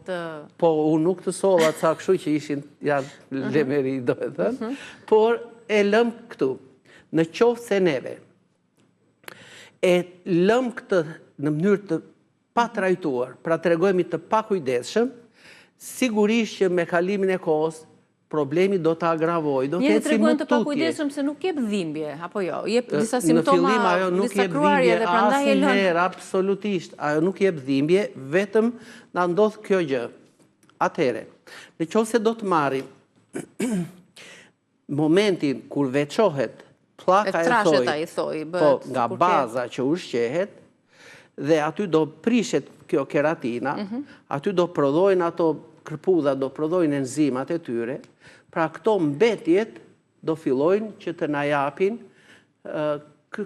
të... Po, unë nuk të solla ca kështu që ishin, janë lemeri, do e thënë, por e lëm këtu, në qoftë se neve, e lëm këtë në mënyrë të pa trajtuar, pra të regojmë të pa kujdesshëm, sigurisht që me kalimin e kohës, problemi do të agravoj, do të eci më tutje. Njëri tregojnë të pakujdesshëm se nuk jep dhimbje, apo jo? Jep disa simptoma, disa kruarje dhe prandaj e lën. Asnjëherë, absolutisht, ajo nuk jep dhimbje, vetëm na ndodh kjo gjë. Atëherë, nëse do të marrim momentin kur veçohet pllaka e thoj, po nga baza që ushqehet, dhe aty do prishet kjo keratina, aty do prodhojnë ato kërpudha, do prodhojnë enzimat e tyre, pra këto mbetjet do fillojnë që të na japin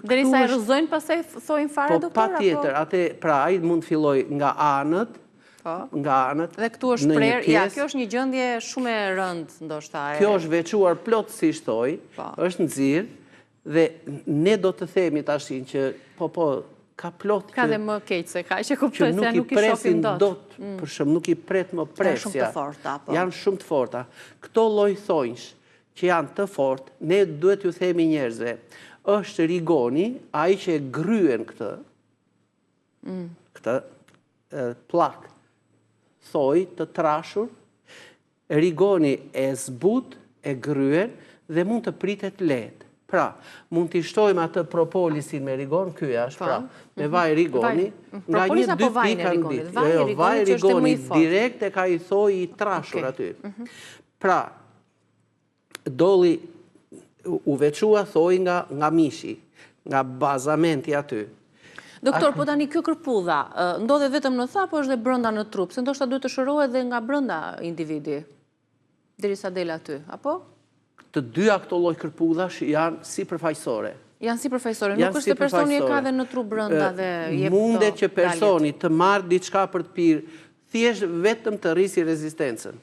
derisa e rrëzojnë pastaj thojnë fare doktor? Po patjetër, pra ai mund të filloj nga anët, dhe këtu është prerë, ja, kjo është një gjendje shumë e rëndë ndoshta. Kjo është veçuar plotësisht thoj, është nxirr, dhe ne do të themi tashin që ka plot ka dhe më keq se ka që kuptoj se nuk i shohim dot. Për shemb nuk i pret më presja. Janë shumë të forta, po. Janë shumë të forta. Këto lloj thonjsh që janë të fortë, ne duhet ju themi njerëzve, është rigoni, ai që e gryen këtë plak thoj të trashur, rigoni e zbut, e gryen dhe mund të pritet lehtë. Pra, mund t'i shtojmë atë propolisin me rigon, ky është, pra, me vaj rigoni, nga 1-2 pika në ditë. Vaj rigoni direkt e ka i thoj i trashur aty. Pra, doli u veçua thoj nga mishi, nga bazamenti aty. Doktor, po tani kjo kërpudha, ndodhe vetëm në tha, po është dhe brënda në trup, se ndoshta duhet të shërohet dhe nga brënda individi, derisa del aty, apo? Të dyja këto lloj kërpudhash janë sipërfaqësore. Janë sipërfaqësore, nuk është se personi e ka dhe në trup brenda dhe jep këto. Mundet që personi të marrë diçka për të pirë, thjesht vetëm të rrisi rezistencën.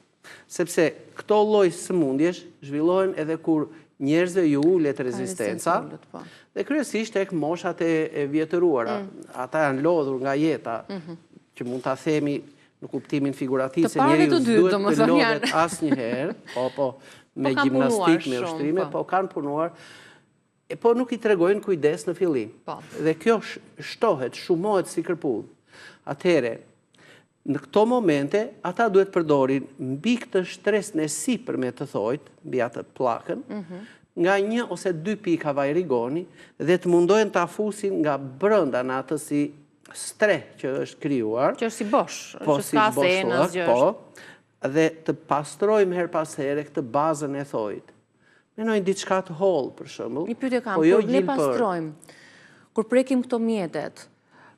Sepse këto lloj sëmundjesh zhvillohen edhe kur njerëzve ju ulet rezistenca, dhe kryesisht tek moshat e vjetëruara. Ata janë lodhur nga jeta, që mund ta themi në kuptimin figurativ se njeriu duhet të lodhet asnjëherë, me gjimnastik, me ushtrime, po kanë punuar, po nuk i tregojnë kujdes në fillim. Dhe kjo shtohet, shumohet si kërpudhë. Atëhere, në këto momente, ata duhet përdorin mbi këtë shtresën e sipërme të thojt, mbi atë pllakën, nga 1 ose 2 pika vaj rigoni, dhe të mundojnë të afusin nga brënda në atë si streh që është krijuar. Që është si bosh, që s'ka se enës gjë është. Dhe të pastrojmë her pas here këtë bazën e thojt. Menojnë diçka të hollë, për shembull. Një pyetje kam, kur ne pastrojmë, kur prekim këto mjetet,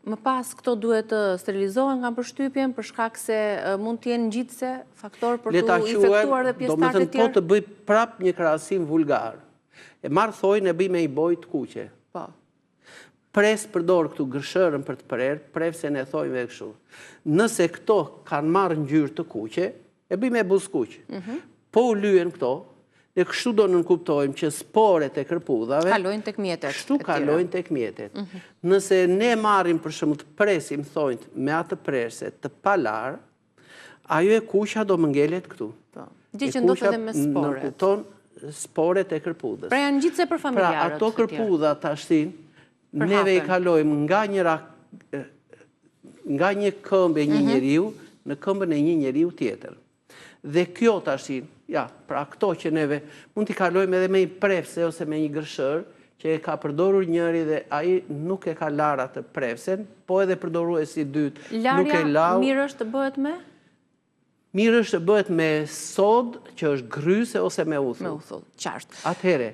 më pas këto duhet të sterilizohen nga përshtypjen për shkak se mund të jenë ngjitse, faktor për të infektuar dhe pjesëtarët e tjerë. Po të bëj prap një krahasim vulgar. E marr thojnë e bëj me i boj të kuqe. Po. Pres përdor këtu gërshërën për të prerë, prefsen e thojnë dhe kështu. Nëse këto kanë marrë ngjyrë të kuqe, e bëj me buzkuq. Po u lyen këto, dhe kështu do nënkuptojmë që sporet e kërpudhave kalojnë tek mjetet. Kështu kalojnë tek mjetet. Nëse ne marrim për shembull të presim thonjt me atë prerse të palar, ajo e kuqa do më ngelet këtu. Gjë që ndodh edhe me sporet. Nënkupton sporet e kërpudhës. Pra janë ngjitse për familjarët. Pra ato kërpudha tashin neve i kalojmë nga një këmbë e një njeriu në këmbën e një njeriu tjetër. Dhe kjo tashin, pra këto që neve mund t'i kalojmë edhe me një prefse ose me një gërshër, që e ka përdorur njëri dhe ai nuk e ka larë atë prefsen, po edhe përdoruesi dytë nuk e lau. Larja mirë është të bëhet me? Mirë është të bëhet me sodë, që është gryse ose me uthull. Me uthull, qartë. Atëhere,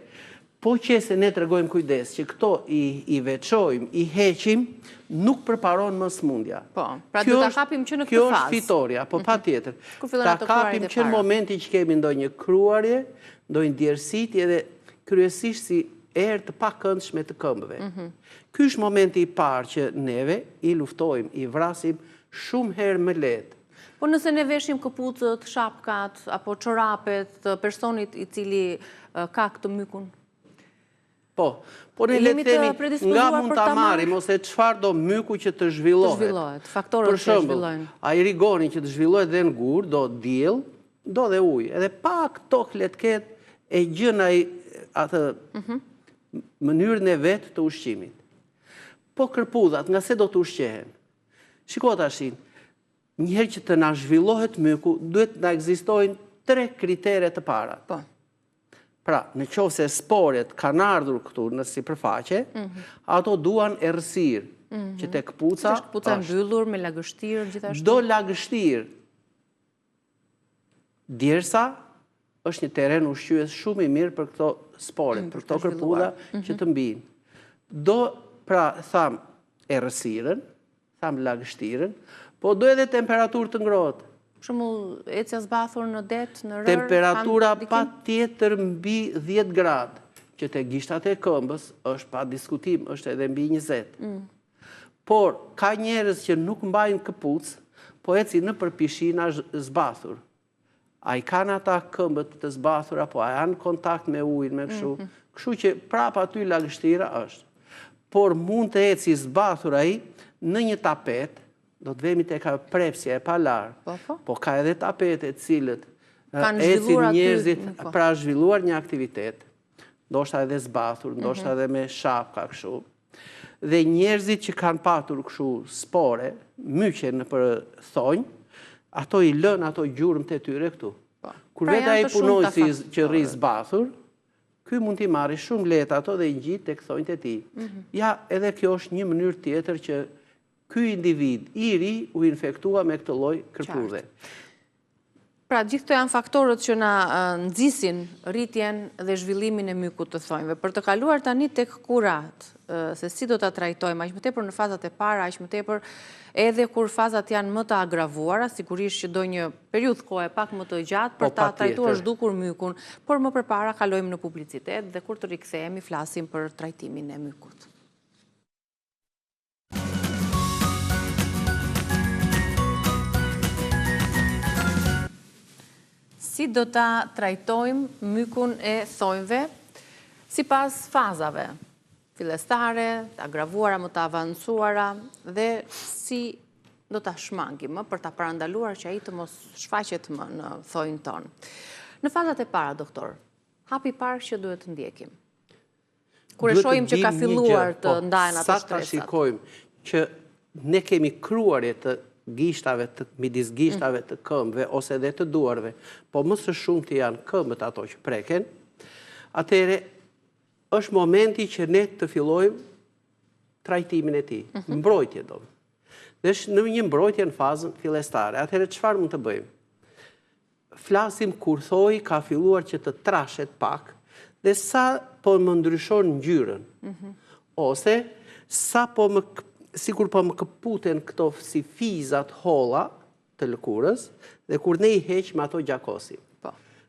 po që se ne të regojmë kujdes që këto i veçojmë, i heqim, nuk përparon më smundja. Po, pra du ta kapim që në këtë fazë. Kjo është fitoria, po pa tjetër. Ta kapim që në momenti që kemi ndonjë kruarje, ndonjë djersitje dhe kryesisht si erë të pakëndshme të këmbëve. Ky është momenti i parë që neve i luftojmë, i vrasim shumë herë më lehtë. Po nëse ne veshim këpucët, shapkat, apo çorapet të personit i cili ka këtë mykun? Po ne le të themi nga mund ta marrim ose çfarë do myku që të zhvillohet. Faktorët që zhvillojnë. Ai rigoni që të zhvillohet dhe në gur, do diell, do dhe ujë. Edhe pak tokë le të ketë e gjën ai atë mënyrën e vet të ushqimit. Po kërpudhat, nga se do të ushqehen? Shiko tashin, njëherë që të na zhvillohet myku, duhet na ekzistojnë 3 kritere të para. Po. Pra, në qoftë se sporet kanë ardhur këtu në sipërfaqe, ato duan errësirë, që tek këpuca është këpuca mbyllur me lagështirë gjithashtu. Do lagështirë. Djersa është një teren ushqyes shumë i mirë për këto sporet, për këto kërpudha që të mbinë. Do, pra, tham errësirën, tham lagështirën, po do edhe temperaturë të ngrohtë. Për shembull, ecja zbathur në det, në rër, temperatura patjetër mbi 10 gradë, që te gishtat e këmbës është pa diskutim, është edhe mbi 20. Por ka njerëz që nuk mbajnë këpucë, po eci në përpishina zbathur. A i kanë ata këmbët të zbathura, po a janë kontakt me ujnë, me kështu. Kështu që prapa aty lagështira është. Por mund të eci zbathur ai në një tapet, do të vemi tek prepsja e palar, po ka edhe tapete cilët ecin njerëzit, pra zhvilluar një aktivitet, ndoshta edhe zbathur, ndoshta edhe me shapka kështu. Dhe njerëzit që kanë patur kështu spore, myqe në për thonjë, ato i lën ato gjurmë të tyre këtu. Kur vetë ai punojësi që rri zbathur, ky mund t'i marrë shumë lehtë ato dhe i ngjit tek thonjtë e tij. Ja, edhe kjo është një mënyrë tjetër që ky individ i ri u infektua me këtë lloj kërpudhe. Pra, gjithë këto janë faktorët që na nxisin rritjen dhe zhvillimin e mykut të thonjve. Për të kaluar tani tek kurat, se si do ta trajtojmë, aq më tepër në fazat e para, aq më tepër edhe kur fazat janë më të agravuara, sigurisht që do një periudhë kohe pak më të gjatë për ta trajtuar zhdukur mykun, por më përpara kalojmë në publicitet dhe kur të rikthehemi flasim për trajtimin e mykut. Si do ta trajtojmë mykun e thonjve sipas fazave fillestare, të agravuara, më të avancuara dhe si do ta shmangim për ta parandaluar që ai të mos shfaqet më në thonjën tonë. Në fazat e para, doktor, hapi i parë që duhet të ndjekim. Kur e shohim që ka filluar të ndahen ato stresat. Sa ta shikojmë që ne kemi kruarje të gishtave, midis gishtave të këmbëve ose edhe të duarve, po më së shumti janë këmbët ato që preken, atëherë është momenti që ne të fillojmë trajtimin e tij, mbrojtje do. Dhe është në një mbrojtje në fazën fillestare. Atëherë çfarë mund të bëjmë? Flasim kur thoi ka filluar që të trashet pak dhe sa po më ndryshon ngjyrën. Ose sa po më sikur po më këputen këto si fizat holla të lëkurës dhe kur ne i heqim ato gjakosim.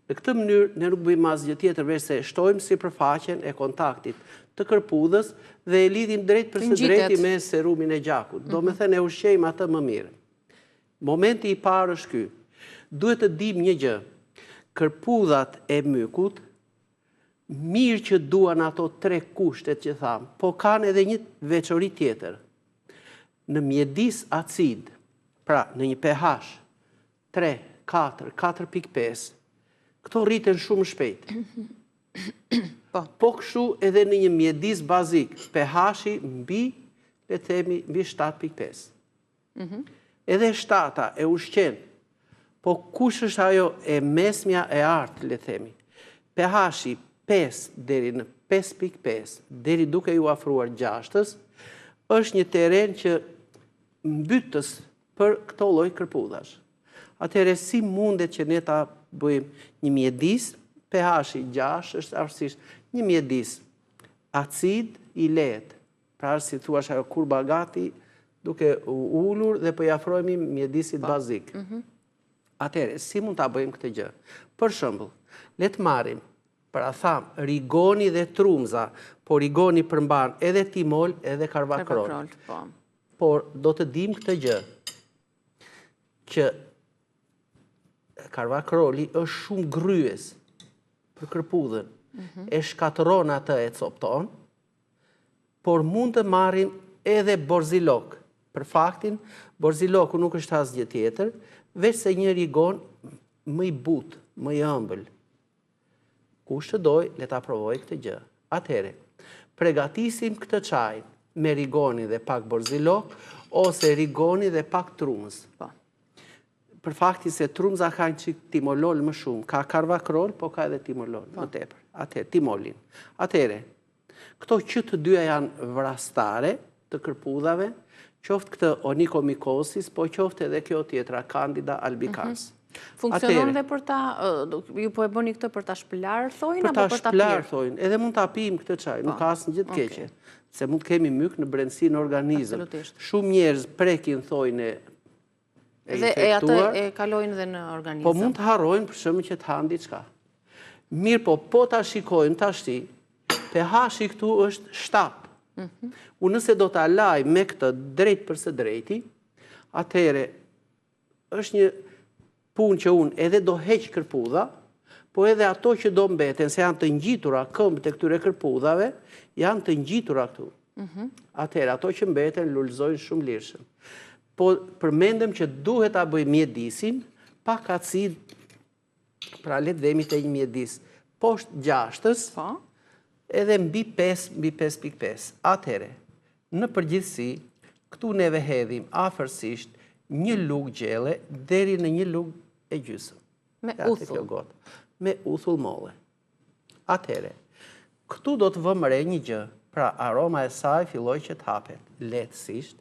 Në këtë mënyrë ne nuk bëjmë asgjë tjetër veç se shtojmë sipërfaqen e kontaktit të kërpudhës dhe e lidhim drejt për së drejti me serumin e gjakut. Do me thënë e ushqejmë atë më mirë. Momenti i parë është ky. Duhet të dim një gjë. Kërpudhat e mykut mirë që duan ato 3 kushtet që tham, po kanë edhe një veçori tjetër. Në mjedis acid, pra në një pH 3, 4, 4.5, këto rriten shumë shpejt. Po kështu edhe në një mjedis bazik, pH-i mbi, le të themi, mbi 7.5. Edhe 7-a e ushqen, po kush është ajo e mesmja e artë, le të themi. pH-i 5 deri në 5.5, deri duke ju afruar 6-ës, është një teren që mbytës për këto lloj kërpudhash. Atëherë si mundet që ne ta bëjmë një mjedis, pH-i 6 është arsisht një mjedis acid i lehtë. Pra si thua ajo kurba gati duke ulur dhe po i afrohemi mjedisit bazik. Atëherë si mund ta bëjmë këtë gjë? Për shembull, le të marrim pra tham, rigoni dhe trumza, po rigoni përmban edhe timol edhe karvakrol. Por do të dim këtë gjë, që karvakroli është shumë gryes për kërpudhën. E shkatëron atë e copton, por mund të marrim edhe borzilok. Për faktin, borziloku nuk është asgjë tjetër, veç se një rigon më i butë, më i ëmbël. Kush të doj, le ta provoj këtë gjë. Atëhere, pregatisim këtë çaj me rigoni dhe pak borzilok, ose rigoni dhe pak trumës. Për faktin se trumza ka një çik timolol më shumë, ka karvakrol, po ka edhe timolol më tepër. Atëherë, timolin. Atëhere, këto që të dyja janë vrastare të kërpudhave, qoftë këtë onychomycosis, po qoftë edhe kjo tjetra, Candida albicans. Funksionon dhe për ta, ju po e bëni këtë për ta shpëlar, thojnë, për ta apo për ta shpëlar, pirë? thojnë, edhe mund ta pijmë këtë çaj, nuk ka asnjë gjë të keqe, se mund të kemi myk në brendësi në organizëm. Shumë njerëz prekin thojnë e dhe infektuar, atë e kalojnë dhe në organizëm. po mund të harrojnë për shembull që të hanë diçka. Mirë, po ta shikojmë tashti, pH-i këtu është 7. Unë nëse do ta laj me këtë drejt për së drejti, atëherë është një punë që unë edhe do heq kërpudha, po edhe ato që do mbeten, se janë të ngjitura këmbët e këtyre kërpudhave, janë të ngjitura këtu. Atëherë ato që mbeten lulëzojnë shumë lirshëm. Po përmendëm që duhet ta bëj mjedisin pa kacid, pra le të themi te një mjedis poshtë 6-ës, edhe mbi 5, mbi 5.5. Atëherë, në përgjithësi, këtu neve hedhim afërsisht një lugë gjelle deri në një lugë e gjysmë. Me uthull. Me uthull molle. Atëherë, këtu do të vëmë re një gjë, pra aroma e saj filloj që të hapet lehtësisht.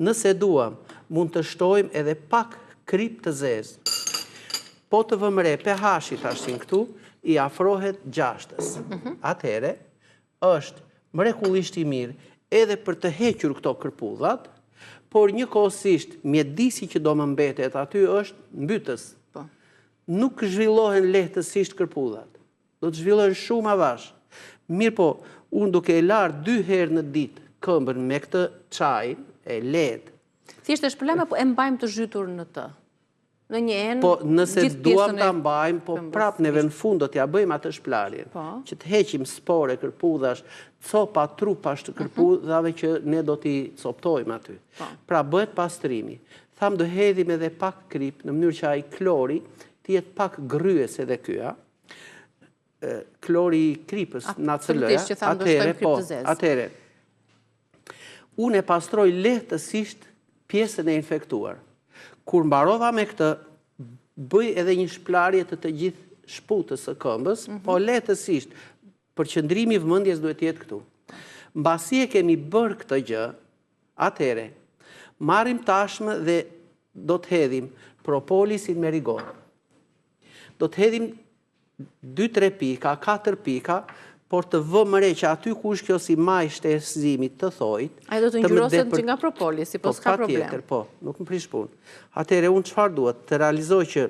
Nëse duam, mund të shtojmë edhe pak krip të zezë. Po të vëmë re pH-i tashin këtu, i afrohet 6-ës. Atëherë, është mrekullisht i mirë edhe për të hequr këto kërpudhat, por njëkohësisht mjedisi që do më mbetet aty është mbytës. Nuk zhvillohen lehtësisht kërpudhat. Do të zhvillohen shumë avash. Mirë po, unë duke e larë 2 herë në ditë këmbën me këtë çaj e lehtë. Thjesht e shpëlojmë apo e mbajmë të zhytur në të? Në një enë, po nëse gjithë duam pjesën ta mbajmë, po prap neve në fund do t'ja bëjmë atë shplarjen. Që të heqim spore, kërpudhash, copa, trupash të kërpudhave që ne do t'i coptojmë aty. Pra bëhet pastrimi. Tham do hedhim edhe pak krip në mënyrë që ai klori të jetë pak gryes edhe kya. Klori i kripës, NaCl-ja. Atëherë, unë e pastroj lehtësisht pjesën e infektuar. Kur mbarova me këtë, bëj edhe një shplarje të gjithë shputës së këmbës, po lehtësisht, përqendrimi i vëmendjes duhet jetë këtu. Mbasi e kemi bërë këtë gjë, atëherë, marrim tashmë dhe do të hedhim propolisin me rigon. Do të hedhim 2-3 pika, 4 pika, por të vëmë re që aty ku është kjo si maj shtesëzimit të thojt... A do të ngjyroset që nga propolisi, po s'ka problem. Po, nuk më prish punë. Atëherë unë çfarë duhet? Të realizoj që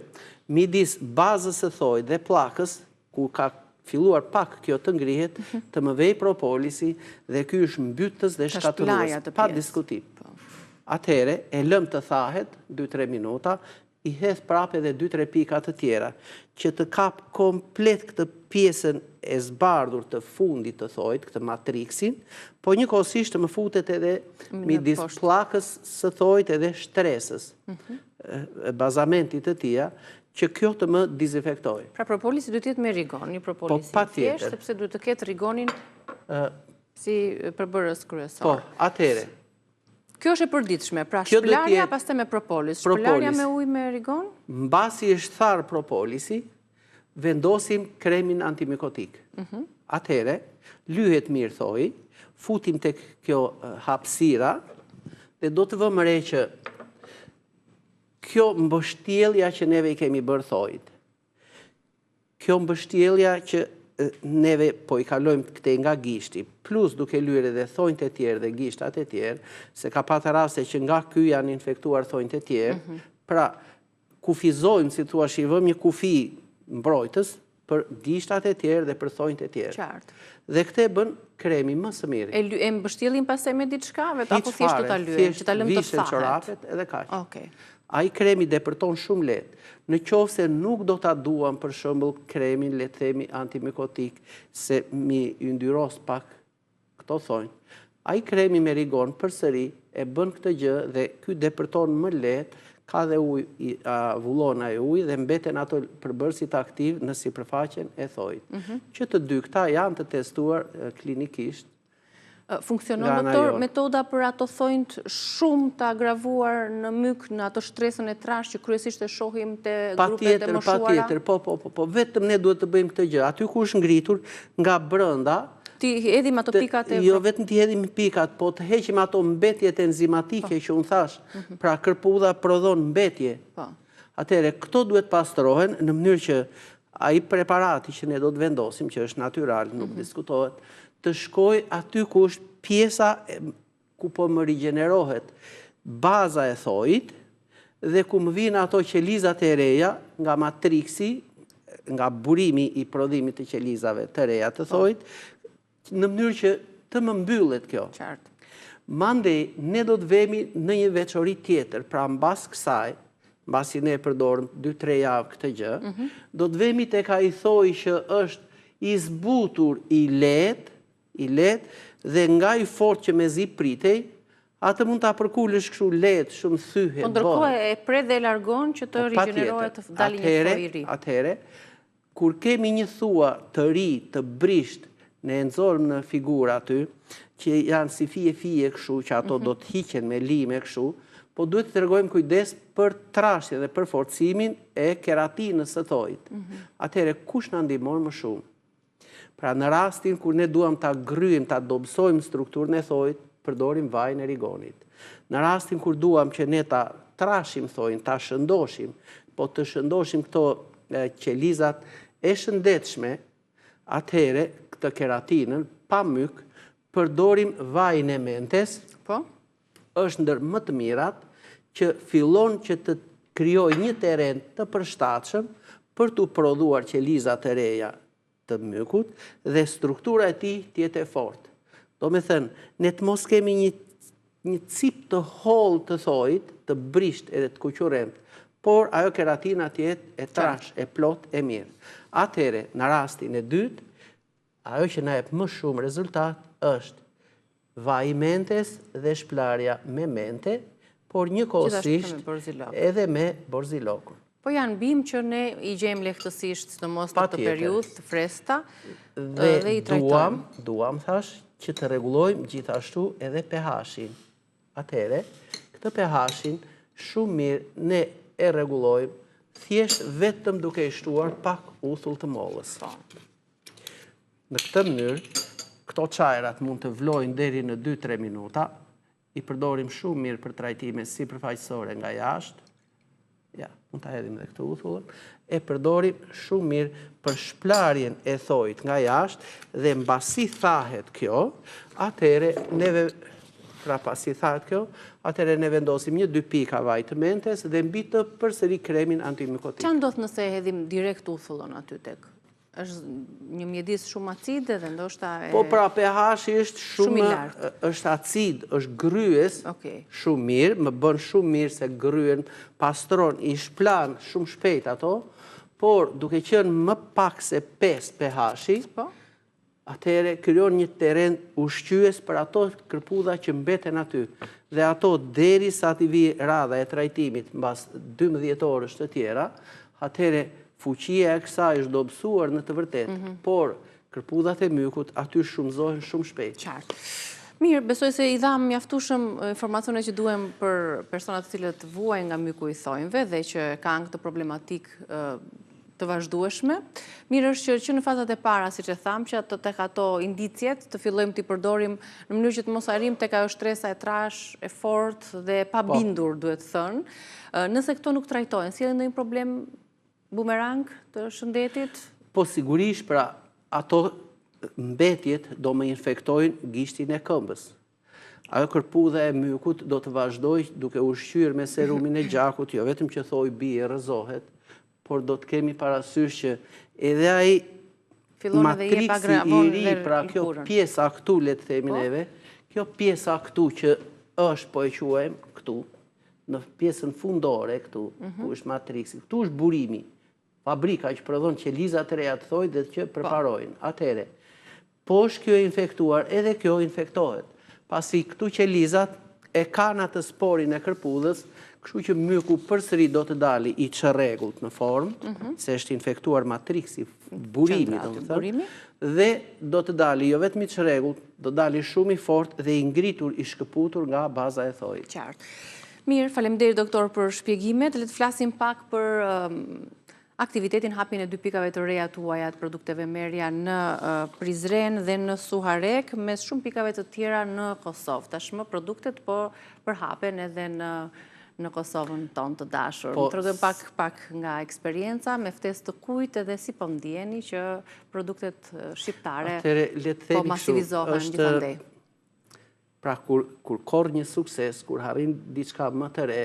midis bazës së thojt dhe pllakës, ku ka filluar pak kjo të ngrihet, të më vej propolisi dhe ky është mbytës dhe shkatullues, pa diskutim. Atëherë e lëm të thahet 2-3 minuta, i hedh prapë edhe 2-3 pika të tjera, që të kap komplet këtë pjesën e zbardhur të fundit të thojt, këtë matriksin, po njëkohësisht më futet edhe midis pllakës së thojt edhe shtresës, bazamentit të tija, që kjo të më dezinfektoj. Pra propolisi duhet të jetë me rigon, një propolisi thjesht, sepse duhet të ketë rigonin si përbërës kryesor. Po, atëherë. Kjo është e përditshme, pra shpëlarja pastaj me propolis. Shpëlarja me ujë me rigon? Mbasi është tharë propolisi, vendosim kremin antimikotik. Atëherë, lyhet mirë thoi, futim tek kjo hapësira dhe do të vëmë re që kjo mbështjellja që neve i kemi bërë thojt. Kjo mbështjellja që neve po i kalojmë këte nga gishti, plus duke lyer edhe thonjt e tjerë dhe gishtat e tjerë, se ka patë raste që nga ky janë infektuar thonjt e tjerë, pra kufizojmë, si thua shivëm një kufi mbrojtës për gishtat e tjerë dhe për thonjt e tjerë. Qartë. Dhe këte bën kremi më së miri. E mbështjellin pastaj me diçka, apo thjesht të ta lyejmë, që ta lëmë të vishën, çorapet edhe kaq. Okej. ai kremi depërton shumë lehtë. Në qoftë se nuk do ta duam për shembull kremin, le të themi antimikotik, se mi yndyros pak këto thonë. Ai kremi me rigon përsëri e bën këtë gjë dhe ky depërton më lehtë, ka dhe ujë, vullon ai ujë dhe mbeten ato përbërësit aktiv në sipërfaqen e thojit. Që të dy këta janë të testuar klinikisht. Funksionon, doktor, metoda për ato thonjt shumë të agravuar në myk, në ato shtresën e trash që kryesisht e shohim të grupet e moshuara? Patjetër, po, vetëm ne duhet të bëjmë këtë gjë. Aty ku është ngritur nga brenda, ti hedhim ato pikat e... Jo, vetëm ti hedhim pikat, po të heqim ato mbetjet enzimatike që unë thash, pra kërpudha prodhon mbetje. Atëre, këto duhet pastrohen në mënyrë që ai preparati që ne do të vendosim, që është natyral, nuk diskutohet, të shkoj aty ku është pjesa ku po më rigjenerohet baza e thojit dhe ku më vinë ato qelizat e reja nga matriksi, nga burimi i prodhimit të qelizave të reja të thojit, në mënyrë që të më mbyllet kjo. Mandej, ne do të vemi në një veçori tjetër, pra mbas kësaj, mbasi ne përdorëm 2-3 javë këtë gjë, do të vemi tek ai thoj që është i zbutur i lehtë dhe nga i fort që me zi pritej, atë mund të apërkullësh kështu lehtë, shumë thyhet. Po ndërkohë e pre dhe largon që të rigjenerohet të dalin një thoj i ri. Atëhere, kur kemi një thua të ri, të brisht, ne nxorëm në figura aty, që janë si fije kështu, që ato do të hiqen me lime kështu, po duhet të tregojmë kujdes për trashje dhe për forcimin e keratinës së thojit. Atëhere, kush na ndihmon më shumë? Pra në rastin kur ne duam ta gryjmë, ta dobësojmë strukturën e thojit, përdorim vajin e rigonit. Në rastin kur duam që ne ta trashim thojin, ta shëndoshim, po të shëndoshim këto qelizat e shëndetshme, atëhere këtë keratinën, pa myk, përdorim vajin e mentes, është ndër më të mirat, që fillon që të krijojë një terren të përshtatshëm për të prodhuar qelizat e reja të mykut dhe struktura e tij të jetë e fortë. Do me thënë, ne të mos kemi një cip të hollë të thojit, të brisht edhe të kuqurrent, por ajo keratina të jetë e trash, e plot, e mirë. Atëhere, në rastin e dytë, ajo që na jep më shumë rezultat është vaj mentes dhe shplarja me mente, por njëkohësisht edhe me borzilokun. Po janë bim që ne i gjejmë lehtësisht në mos të periudhë të freskëta dhe i trajtojmë. Duam, thash, që të rregullojmë gjithashtu edhe pH-in. Atëhere, këtë pH-in shumë mirë ne e rregullojmë thjesht vetëm duke i shtuar pak uthull të mollës. Në këtë mënyrë, këto çajrat mund të vlojnë deri në 2-3 minuta, i përdorim shumë mirë për trajtime sipërfaqësore nga jashtë. Ja, mund ta hedhim edhe këtë uthullën. E përdorim shumë mirë për shplarjen e thojit nga jashtë dhe mbasi thahet kjo, atëhere neve ne vendosim 1-2 pika vaj të mentes dhe mbi të përsëri kremin antimikotik. Çfarë ndodh nëse hedhim direkt uthullën aty tek? Është një mjedis shumë acid dhe ndoshta e... Po pra pH-i është shumë është acid, është gryes, shumë mirë, më bën shumë mirë se gryen, pastron, i shplan shumë shpejt ato, por duke qenë më pak se 5 pH-i, atëhere krijon një terren ushqyes për ato kërpudha që mbeten aty. Dhe ato derisa t'i vijë radha e trajtimit mbas 12 orësh të tjera, atëhere fuqia e kësaj është dobësuar në të vërtetë, por kërpudhat e mykut aty shumëzohen shumë shpejt. Qartë. Mirë, besoj se i dham mjaftueshëm informacione që duhem për personat të cilët vuajnë nga myku i thojmëve dhe që kanë këtë problematik të vazhdueshme. Mirë është që në fazat e para, siç e tham, që tek ato indicjet të fillojmë t'i përdorim në mënyrë që të mos arrijmë tek ajo shtresa e trash, e fortë dhe pa bindur, duhet thënë. Nëse këto nuk trajtohen, sjellin ndonjë problem bumerang të shëndetit? Po sigurisht, pra ato mbetjet do më infektojnë gishtin e këmbës. Ajo kërpudha e mykut do të vazhdojë duke ushqyer me serumin e gjakut, jo vetëm që thoj bie rrëzohet, por do të kemi parasysh që edhe ai matriksi i ri, pra kjo pjesa këtu, le të themi neve, kjo pjesa këtu që është, po e quajmë këtu, në pjesën fundore këtu, ku është matriksi, këtu është burimi. Fabrika që prodhon qelizat e reja të thoj dhe që preparojnë. Atëhere, poshtë kjo infektuar, edhe kjo infektohet. Pasi këtu qelizat e kanë atë sporin e kërpudhës, kështu që myku përsëri do të dali i çrregullt në formë, se është infektuar matriksi, burimi, dhe do të dali jo vetëm i çrregullt, do dali shumë i fortë dhe i ngritur, i shkëputur nga baza e thojit. Qartë. Mirë, faleminderit doktor për shpjegimet. Le të flasim pak për aktivitetin hapjen e 2 pikave të reja tuaja të produkteve Merja në Prizren dhe në Suharek, mes shumë pikave të tjera në Kosovë. Tashmë produktet po përhapen edhe në Kosovën tonë të dashur. Më tregojmë pak nga eksperienca, me ftesë të kujt edhe si po ndjeni që produktet shqiptare po masivizohen gjithandej. Pra, kur korr një sukses, kur harrin diçka më të re,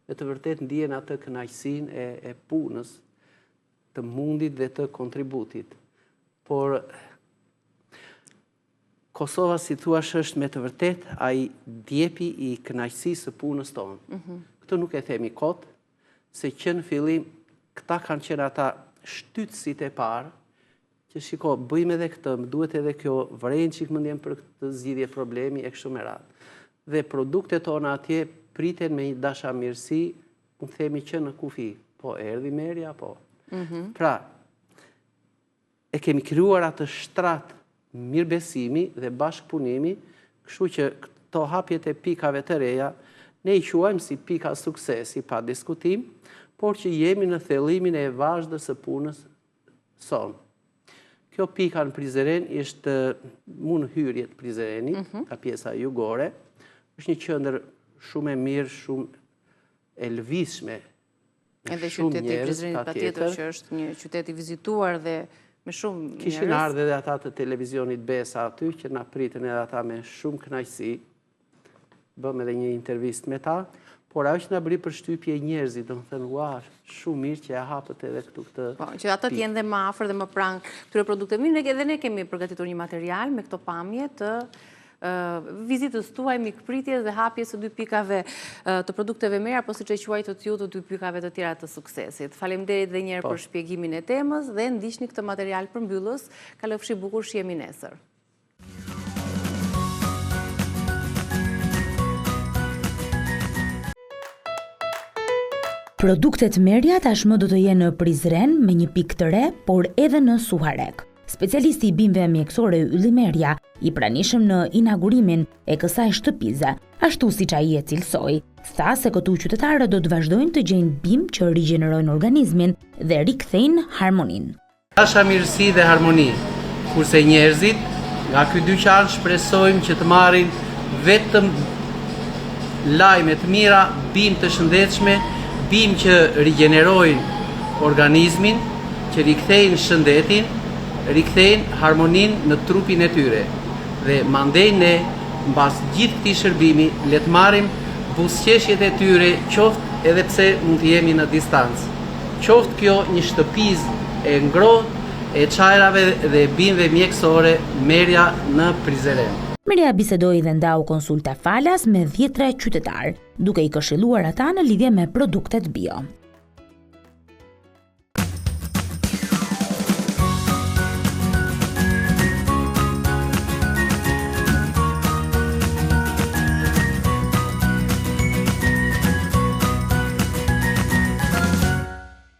me të vërtet ndjen atë kënaqësinë e punës, të mundit dhe të kontributit. Por Kosova, si thuash, është me të vërtet ai djepi i kënaqësisë së punës tonë. Këtë nuk e themi kot, se që në fillim këta kanë qenë ata shtytësit e parë, që shiko, bëjmë edhe këtë, më duhet edhe kjo, vërejnë qik më ndjen për këtë zgjidhje problemi e kështu me radhë. Dhe produktet tona atje priten me një dashamirësi, unë themi që në kufi, po erdhi Merja, po. Pra, e kemi krijuar atë shtratë mirëbesimi dhe bashkëpunimi, kështu që këto hapjet e pikave të reja, ne i quajmë si pika suksesi pa diskutim, por që jemi në thellimin e vazhdës së punës sonë. Kjo pika në Prizren është mund hyrje të Prizrenit, ka pjesa jugore, është një qendër shumë e mirë, shumë e lëvizshme. Edhe qyteti i Prizrenit patjetër që është një qytet i vizituar dhe me shumë njerëz. Kishin ardhur edhe ata të televizionit Besa aty, që na pritën edhe ata me shumë kënaqësi. Bëm edhe një intervistë me ta, por ajo që na bëri përshtypje njerëzit, domethënë, ua, shumë mirë që e hapët edhe këtu këtë. Po, që ata të jenë dhe më afër dhe më pranë këtyre produkteve. Mirë, edhe ne kemi përgatitur një material me këto pamje të vizitës tuaj, mikpritjes dhe hapjes së 2 pikave të produkteve Merja, apo siç e quajtët ju, të 2 pikave të tjera të suksesit. Faleminderit edhe një herë për shpjegimin e temës dhe ndiqni këtë material përmbyllës. Kalofshi bukur, shihemi nesër. Produktet Merja tashmë do të jenë në Prizren me një pikë të re, por edhe në Suharek. Specialisti i bimëve mjekësore Ylli Merja i pranishëm në inaugurimin e kësaj shtëpize, ashtu siç ai e cilësoi, tha se këtu qytetarët do të vazhdojnë të gjejnë bimë që rigjenerojnë organizmin dhe rikthejnë harmoninë. Dashamirësi dhe harmoni, kurse njerëzit nga ky dyqan shpresojmë që të marrin vetëm lajme të mira, bimë të shëndetshme, bimë që rigjenerojnë organizmin, që rikthejnë shëndetin, rikthejnë harmoninë në trupin e tyre. Dhe mandej ne, mbas gjithë këtij shërbimi, le të marrim buzëqeshjet e tyre, qoftë edhe pse mund të jemi në distancë. Qoftë kjo një shtëpizë e ngrohtë e çajrave dhe bimëve mjekësore Merja në Prizren. Merja bisedoi dhe ndau konsulta falas me 10 qytetarë, duke i këshilluar ata në lidhje me produktet bio.